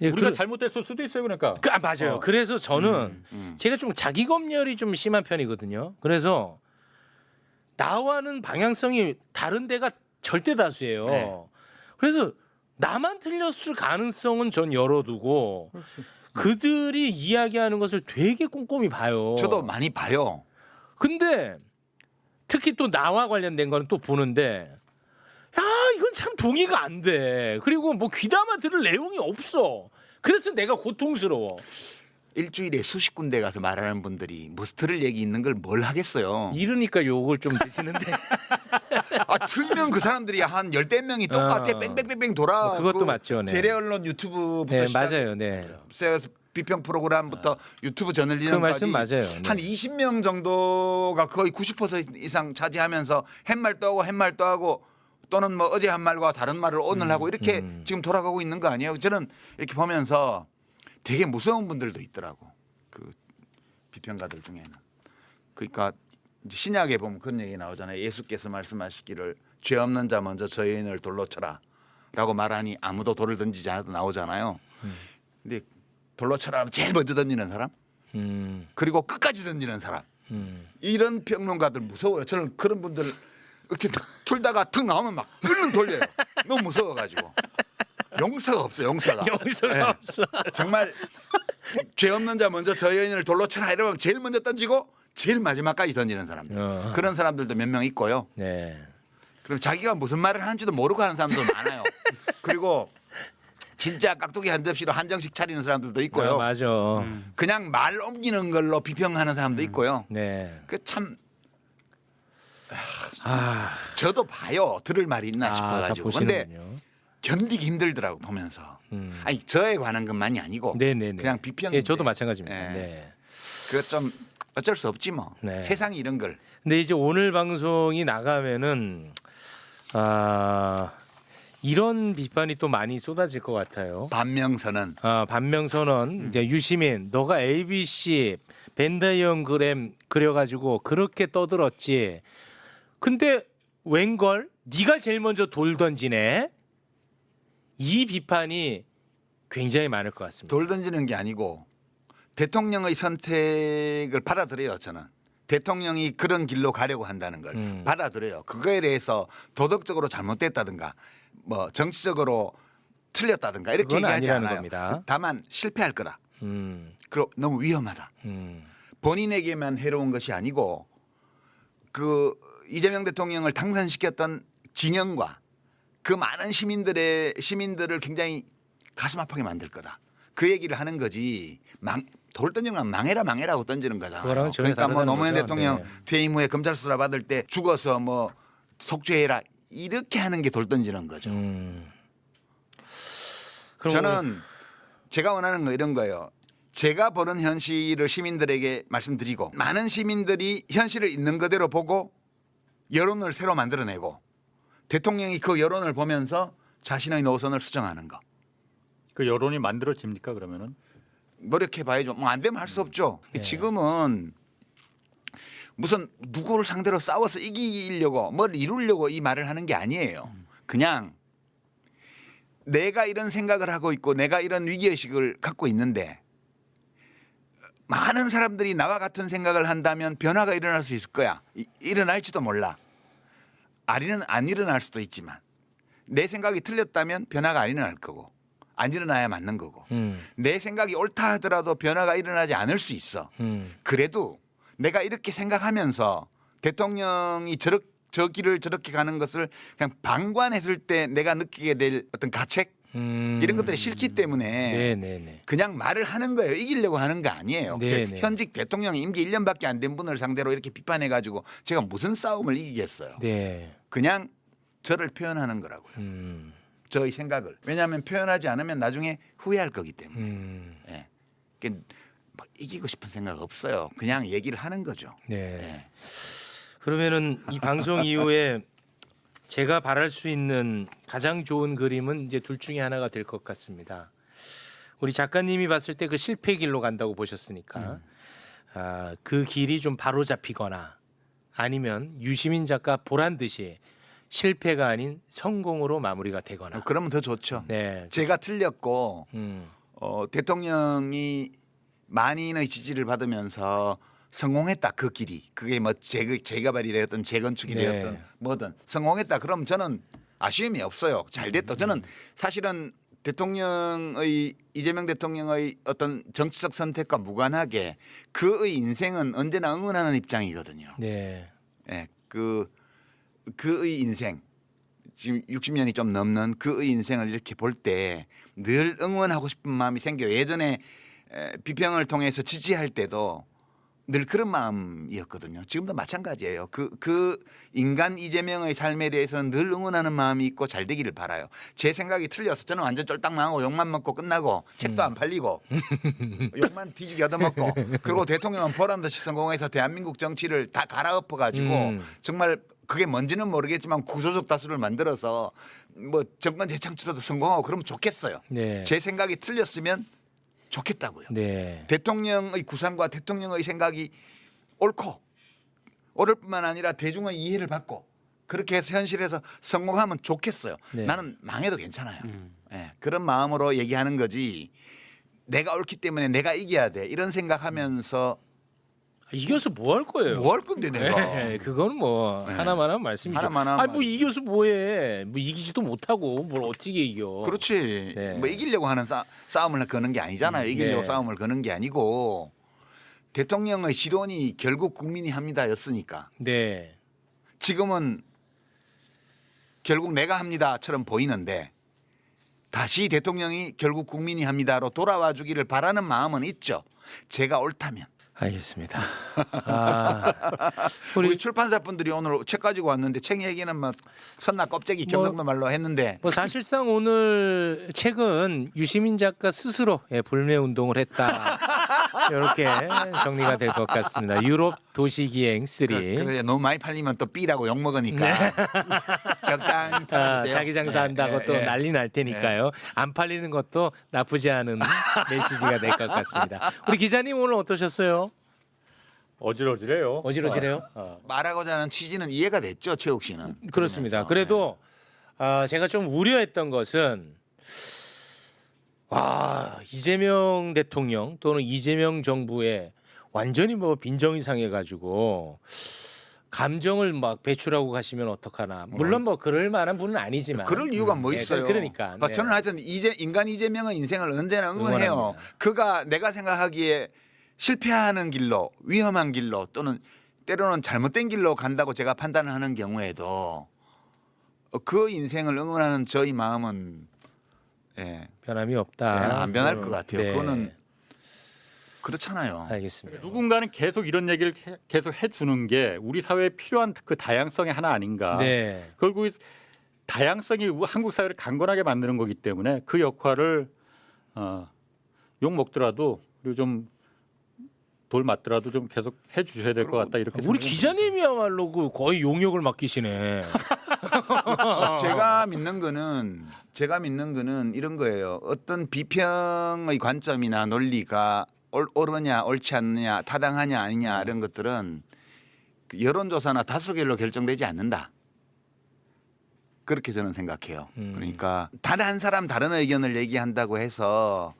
예, 우리가 잘못됐을 수도 있어요. 그러니까. 맞아요. 그래서 저는 제가 좀 자기 검열이 좀 심한 편이거든요. 그래서 나와는 방향성이 다른 데가 절대 다수예요. 네. 그래서 나만 틀렸을 가능성은 전 열어두고 그들이 이야기하는 것을 되게 꼼꼼히 봐요. 저도 많이 봐요. 근데 특히 또 나와 관련된 거는 또 보는데 야 이건 참 동의가 안 돼. 그리고 뭐 귀담아 들을 내용이 없어. 그래서 내가 고통스러워. 일주일에 수십 군데 가서 말하는 분들이 뭐 들을 얘기 있는 걸 뭘 하겠어요. 이러니까 욕을 좀 드시는데. 아 틀면 그 사람들이 한 10대 명이 똑같아 뺑뺑뺑뺑 돌아. 뭐 그것도 맞죠. 네. 재래 언론 유튜브부터 네, 시작해서 맞아요. 네. 비평 프로그램부터 유튜브 그 저널리즘까지 말씀 맞아요. 네. 한 20명 정도가 거의 90% 이상 차지하면서 햇말 또 하고 또는 뭐 어제 한 말과 다른 말을 오늘 하고 이렇게 지금 돌아가고 있는 거 아니에요? 저는 이렇게 보면서 되게 무서운 분들도 있더라고. 그 비평가들 중에는. 그러니까 이제 신약에 보면 그런 얘기 나오잖아요. 예수께서 말씀하시기를 죄 없는 자 먼저 저 여인을 돌로 쳐라라고 말하니 아무도 돌을 던지지 않아도 나오잖아요. 근데 돌로 쳐라 하면 제일 먼저 던지는 사람, 그리고 끝까지 던지는 사람. 이런 평론가들 무서워요. 저는 그런 분들 이렇게 틀다가 툭 나오면 막 얼른 돌려요. 너무 무서워가지고. 용서가 없어요. 용서가. 용서가 없어. 정말 죄 없는 자 먼저 저 여인을 돌로 쳐라 이러면 제일 먼저 던지고 제일 마지막까지 던지는 사람들. 그런 사람들도 몇 명 있고요. 네. 그럼 자기가 무슨 말을 하는지도 모르고 하는 사람도 많아요. 그리고 진짜 깍두기 한 접시로 한정식 차리는 사람들도 있고요. 맞아. 그냥 말 옮기는 걸로 비평하는 사람도 있고요. 네. 그 참 저도 봐요. 들을 말이 있나 다 싶어가지고. 근데 보시는군요. 견디기 힘들더라고 보면서. 아니 저에 관한 것만이 아니고 네네네. 그냥 비평. 예, 저도 마찬가지입니다. 예. 네. 그 좀 어쩔 수 없지 뭐. 네. 세상이 이런 걸. 근데 이제 오늘 방송이 나가면은 이런 비판이 또 많이 쏟아질 것 같아요. 반명선언. 반명선언. 이제 유시민, 너가 ABC 벤다이어그램 그려가지고 그렇게 떠들었지. 근데 웬걸? 네가 제일 먼저 돌 던지네. 이 비판이 굉장히 많을 것 같습니다. 돌 던지는 게 아니고 대통령의 선택을 받아들여요. 저는 대통령이 그런 길로 가려고 한다는 걸 받아들여요. 그거에 대해서 도덕적으로 잘못됐다든가 뭐 정치적으로 틀렸다든가 이렇게 그건 얘기하지 아니라는 않아요. 겁니다. 다만 실패할 거다. 그리고 너무 위험하다. 본인에게만 해로운 것이 아니고 그 이재명 대통령을 당선시켰던 진영과 그 많은 시민들을 굉장히 가슴 아프게 만들 거다. 그 얘기를 하는 거지. 돌 던지면 망해라고 던지는 거잖아요. 그거랑은 전혀 그러니까 뭐 다르다는 노무현 거죠. 대통령 네. 퇴임 후에 검찰 수사 받을 때 죽어서 뭐 속죄해라 이렇게 하는 게 돌 던지는 거죠. 저는 제가 원하는 거 이런 거예요. 제가 보는 현실을 시민들에게 말씀드리고 많은 시민들이 현실을 있는 그대로 보고 여론을 새로 만들어내고 대통령이 그 여론을 보면서 자신의 노선을 수정하는 거. 그 여론이 만들어집니까 그러면은? 노력해 봐야죠. 뭐 안 되면 할 수 없죠. 네. 지금은 무슨 누구를 상대로 싸워서 이기려고 뭘 이루려고 이 말을 하는 게 아니에요. 그냥 내가 이런 생각을 하고 있고 내가 이런 위기의식을 갖고 있는데 많은 사람들이 나와 같은 생각을 한다면 변화가 일어날 수 있을 거야. 일어날지도 몰라. 안 일어날 수도 있지만 내 생각이 틀렸다면 변화가 안 일어날 거고 안 일어나야 맞는 거고 내 생각이 옳다 하더라도 변화가 일어나지 않을 수 있어. 그래도 내가 이렇게 생각하면서 대통령이 저 길을 저렇게 가는 것을 그냥 방관했을 때 내가 느끼게 될 어떤 가책 이런 것들이 싫기 때문에 네네네. 그냥 말을 하는 거예요. 이기려고 하는 거 아니에요. 네네. 현직 대통령 임기 1년밖에 안 된 분을 상대로 이렇게 비판해가지고 제가 무슨 싸움을 이기겠어요. 네. 그냥 저를 표현하는 거라고요. 저의 생각을. 왜냐하면 표현하지 않으면 나중에 후회할 거기 때문에. 예. 그러니까 막 이기고 싶은 생각 없어요. 그냥 얘기를 하는 거죠. 네. 예. 그러면은 이 방송 이후에 제가 바랄 수 있는 가장 좋은 그림은 이제 둘 중에 하나가 될 것 같습니다. 우리 작가님이 봤을 때 그 실패 길로 간다고 보셨으니까 그 길이 좀 바로 잡히거나 아니면 유시민 작가 보란 듯이 실패가 아닌 성공으로 마무리가 되거나. 그러면 더 좋죠. 네. 제가 틀렸고 대통령이 만인의 지지를 받으면서 성공했다 그 길이 그게 뭐 재개발이 되었든 재건축이 네. 되었든 뭐든 성공했다 그럼 저는 아쉬움이 없어요. 잘 됐다. 저는 사실은 이재명 대통령의 어떤 정치적 선택과 무관하게 그의 인생은 언제나 응원하는 입장이거든요. 네. 예, 그의 인생 지금 60년이 좀 넘는 그의 인생을 이렇게 볼 때 늘 응원하고 싶은 마음이 생겨요. 예전에 비평을 통해서 지지할 때도 늘 그런 마음이었거든요. 지금도 마찬가지예요. 그 인간 이재명의 삶에 대해서는 늘 응원하는 마음이 있고 잘 되기를 바라요. 제 생각이 틀려서 저는 완전 쫄딱 망하고 욕만 먹고 끝나고 책도 안 팔리고 욕만 뒤지게 얻어먹고 그리고 대통령은 보람듯이 성공해서 대한민국 정치를 다 갈아엎어가지고 정말 그게 뭔지는 모르겠지만 구조적 다수를 만들어서 뭐 정권 재창출에도 성공하고 그러면 좋겠어요. 네. 제 생각이 틀렸으면 좋겠다고요. 네. 대통령의 구상과 대통령의 생각이 옳고 옳을 뿐만 아니라 대중의 이해를 받고 그렇게 해서 현실에서 성공하면 좋겠어요. 네. 나는 망해도 괜찮아요. 예, 그런 마음으로 얘기하는 거지. 내가 옳기 때문에 내가 이겨야 돼. 이런 생각하면서 이겨서 뭐 할 거예요? 뭐 할 건데 내가. 네, 그거는 뭐 네. 하나만 하면 말씀이죠. 하나만 하면 아니 뭐 이겨서 뭐해? 뭐 이기지도 못하고 뭘 어떻게 이겨? 그렇지. 네. 뭐 이기려고 하는 싸움을 거는 게 아니잖아요. 이기려고 네. 싸움을 거는 게 아니고 대통령의 실언이 결국 국민이 합니다였으니까. 네. 지금은 결국 내가 합니다처럼 보이는데 다시 대통령이 결국 국민이 합니다로 돌아와 주기를 바라는 마음은 있죠. 제가 옳다면. 알겠습니다. 아, 우리 출판사 분들이 오늘 책 가지고 왔는데 책 얘기는 뭐 선나 껍데기 경상도 말로 했는데 뭐 사실상 오늘 책은 유시민 작가 스스로 불매 운동을 했다. 이렇게 정리가 될 것 같습니다. 유럽 도시기행 3. 그래 너무 많이 팔리면 또 B라고 욕 먹으니까 적당히 팔아주세요. 자기 장사한다고 예, 또 예. 난리 날 테니까요. 안 팔리는 것도 나쁘지 않은 메시지가 될 것 같습니다. 우리 기자님 오늘 어떠셨어요? 어질어질해요. 어지러지래요? 말하고자 하는 취지는 이해가 됐죠, 최욱 씨는. 그렇습니다. 그러면서. 그래도 제가 좀 우려했던 것은 이재명 대통령 또는 이재명 정부에 완전히 뭐 빈정이 상해가지고 감정을 막 배출하고 가시면 어떡하나. 물론 뭐 그럴 만한 분은 아니지만. 그럴 이유가 뭐 있어요? 그러니까. 네. 저는 하여튼 인간 이재명의 인생을 언제나 응원해요. 응원합니다. 그가 내가 생각하기에 실패하는 길로 위험한 길로 또는 때로는 잘못된 길로 간다고 제가 판단을 하는 경우에도 그 인생을 응원하는 저희 마음은 변함이 없다. 안 변할 것 같아요. 네. 그거는 그렇잖아요. 알겠습니다. 누군가는 계속 이런 얘기를 계속 해주는 게 우리 사회에 필요한 그 다양성의 하나 아닌가. 네. 결국 다양성이 한국 사회를 강건하게 만드는 거기 때문에 그 역할을 욕 먹더라도 그리고 좀 돌 맞더라도 좀 계속 해주셔야 될 것 같다 이렇게. 우리 생각합니다. 기자님이야말로 그 거의 용역을 맡기시네. 제가 믿는 거는 이런 거예요. 어떤 비평의 관점이나 논리가 옳으냐 옳지 않느냐 타당하냐 아니냐 이런 것들은 그 여론조사나 다수결로 결정되지 않는다. 그렇게 저는 생각해요. 그러니까 단 한 사람 다른 의견을 얘기한다고 해서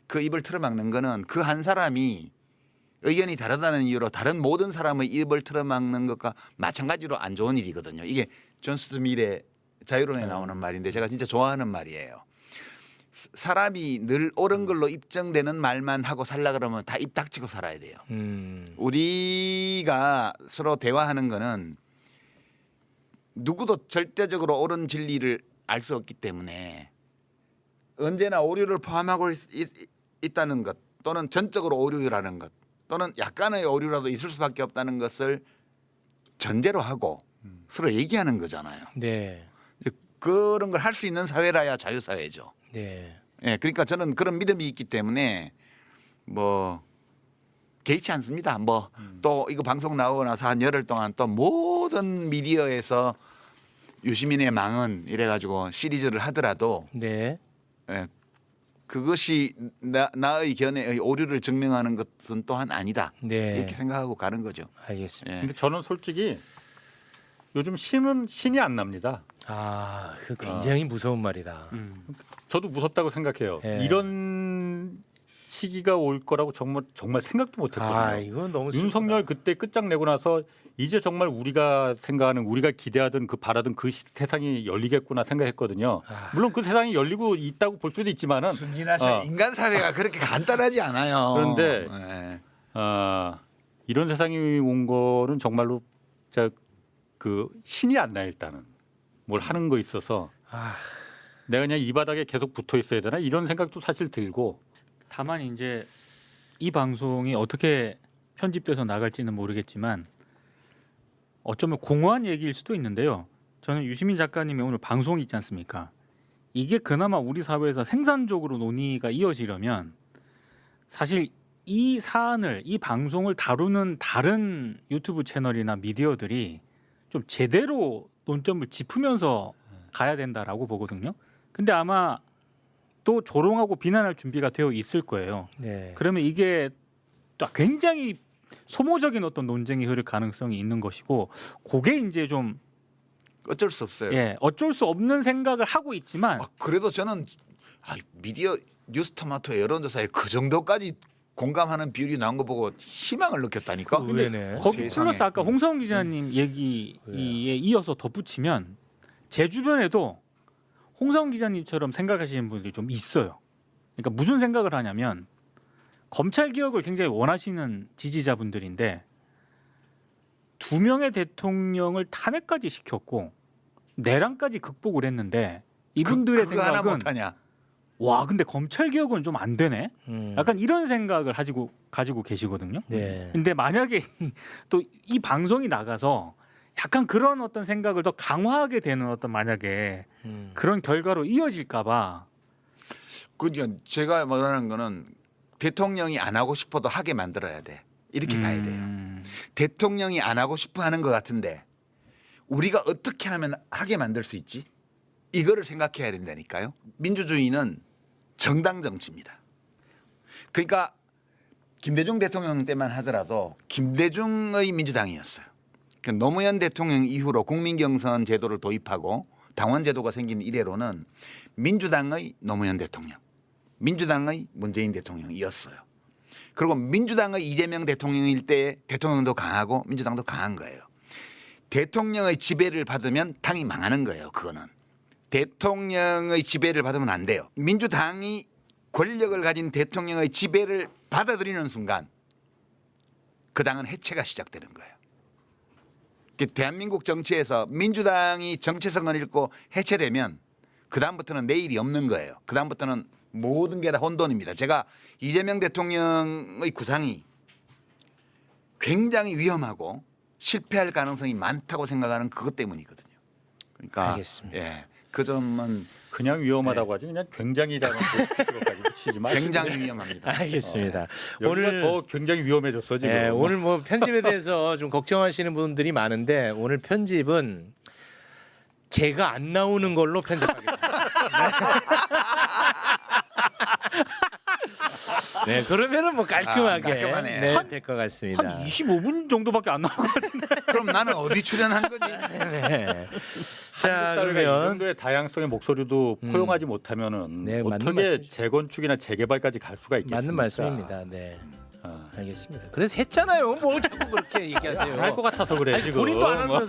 그 입을 틀어막는 거는 그 한 사람이 의견이 다르다는 이유로 다른 모든 사람의 입을 틀어막는 것과 마찬가지로 안 좋은 일이거든요. 이게 존 스미트의 자유론에 나오는 말인데 제가 진짜 좋아하는 말이에요. 사람이 늘 옳은 걸로 입증되는 말만 하고 살라 그러면 다 입 닥치고 살아야 돼요. 우리가 서로 대화하는 거는 누구도 절대적으로 옳은 진리를 알 수 없기 때문에 언제나 오류를 포함하고 있다는 것 또는 전적으로 오류라는 것 또는 약간의 오류라도 있을 수밖에 없다는 것을 전제로 하고 서로 얘기하는 거잖아요. 네. 그런 걸 할 수 있는 사회라야 자유사회죠. 네. 예, 그러니까 저는 그런 믿음이 있기 때문에 뭐 개의치 않습니다. 뭐 또 이거 방송 나오고 나서 한 열흘 동안 또 모든 미디어에서 유시민의 망은 이래가지고 시리즈를 하더라도 네. 예, 그것이 나의 견해의 오류를 증명하는 것은 또한 아니다. 네. 이렇게 생각하고 가는 거죠. 알겠습니다. 예. 근데 저는 솔직히 요즘 신이 안 납니다. 그 굉장히 무서운 말이다. 저도 무섭다고 생각해요. 예. 이런 시기가 올 거라고 정말 생각도 못했거든요. 이건 너무 윤석열 그때 끝장내고 나서 이제 정말 우리가 생각하는 우리가 기대하던 그 바라던 그 세상이 열리겠구나 생각했거든요. 물론 그 세상이 열리고 있다고 볼 수도 있지만은 순진하 씨 인간 사회가 그렇게 간단하지 않아요. 그런데 예. 이런 세상이 온 거는 정말로 진짜 그 신이 안 나 일단은 뭘 하는 거 있어서 내가 그냥 이 바닥에 계속 붙어 있어야 되나 이런 생각도 사실 들고. 다만 이제 이 방송이 어떻게 편집돼서 나갈지는 모르겠지만 어쩌면 공허한 얘기일 수도 있는데요. 저는 유시민 작가님의 오늘 방송이 있지 않습니까? 이게 그나마 우리 사회에서 생산적으로 논의가 이어지려면 사실 이 사안을, 이 방송을 다루는 다른 유튜브 채널이나 미디어들이 좀 제대로 논점을 짚으면서 가야 된다라고 보거든요. 근데 아마 또 조롱하고 비난할 준비가 되어 있을 거예요. 네. 그러면 이게 또 굉장히 소모적인 어떤 논쟁이 흐를 가능성이 있는 것이고, 그게 이제 좀 어쩔 수 없어요. 어쩔 수 없는 생각을 하고 있지만 그래도 저는 미디어 뉴스토마토 여론조사에 그 정도까지 공감하는 비율이 나온 거 보고 희망을 느꼈다니까. 의외네. 거기 세상에. 플러스 아까 홍성훈 기자님 얘기에 이어서 덧붙이면 제 주변에도 홍성훈 기자님처럼 생각하시는 분들이 좀 있어요. 그러니까 무슨 생각을 하냐면 검찰 개혁을 굉장히 원하시는 지지자분들인데 2명의 대통령을 탄핵까지 시켰고 내란까지 극복을 했는데 이분들의 그거 하나 생각은 못하냐. 와 근데 검찰 개혁은 좀 안 되네. 약간 이런 생각을 가지고 계시거든요. 네. 근데 만약에 또 이 방송이 나가서 약간 그런 어떤 생각을 더 강화하게 되는 어떤 만약에 그런 결과로 이어질까봐. 그러니까 제가 말하는 거는 대통령이 안 하고 싶어도 하게 만들어야 돼. 이렇게 가야 돼요. 대통령이 안 하고 싶어 하는 것 같은데 우리가 어떻게 하면 하게 만들 수 있지? 이거를 생각해야 된다니까요. 민주주의는 정당 정치입니다. 그러니까 김대중 대통령 때만 하더라도 김대중의 민주당이었어요. 그러니까 노무현 대통령 이후로 국민경선 제도를 도입하고 당원 제도가 생긴 이래로는 민주당의 노무현 대통령, 민주당의 문재인 대통령이었어요. 그리고 민주당의 이재명 대통령일 때 대통령도 강하고 민주당도 강한 거예요. 대통령의 지배를 받으면 당이 망하는 거예요. 그거는. 대통령의 지배를 받으면 안 돼요. 민주당이 권력을 가진 대통령의 지배를 받아들이는 순간 그 당은 해체가 시작되는 거예요. 대한민국 정치에서 민주당이 정체성을 잃고 해체되면 그 다음부터는 내일이 없는 거예요. 그 다음부터는 모든 게 다 혼돈입니다. 제가 이재명 대통령의 구상이 굉장히 위험하고 실패할 가능성이 많다고 생각하는 그것 때문이거든요. 그러니까 알겠습니다. 예, 그 점은 그냥 위험하다고 하지 그냥 굉장히라는 뜻으로까지 붙이지 마시고 굉장히 위험합니다. 알겠습니다. 오늘 더 굉장히 위험해졌어 지금. 네, 오늘 뭐 편집에 대해서 좀 걱정하시는 분들이 많은데 오늘 편집은 제가 안 나오는 걸로 편집하겠습니다. 네, 그러면은 뭐 깔끔하게 깔끔하네. 될 것 같습니다. 한 25분 정도밖에 안 나올 것 같은데. 그럼 나는 어디 출연한 거지? 네. 자, 한국 사회가 이 그러면 정도의 다양성의 목소리도 포용하지 못하면은 네, 맞는 어떻게 말씀이죠. 재건축이나 재개발까지 갈 수가 있겠습니까? 맞는 말씀입니다. 네. 아. 알겠습니다. 그래서 했잖아요. 뭘 자꾸 그렇게 얘기하세요. 할 것 같아서 그래 아니, 지금. 본인도 안 하면서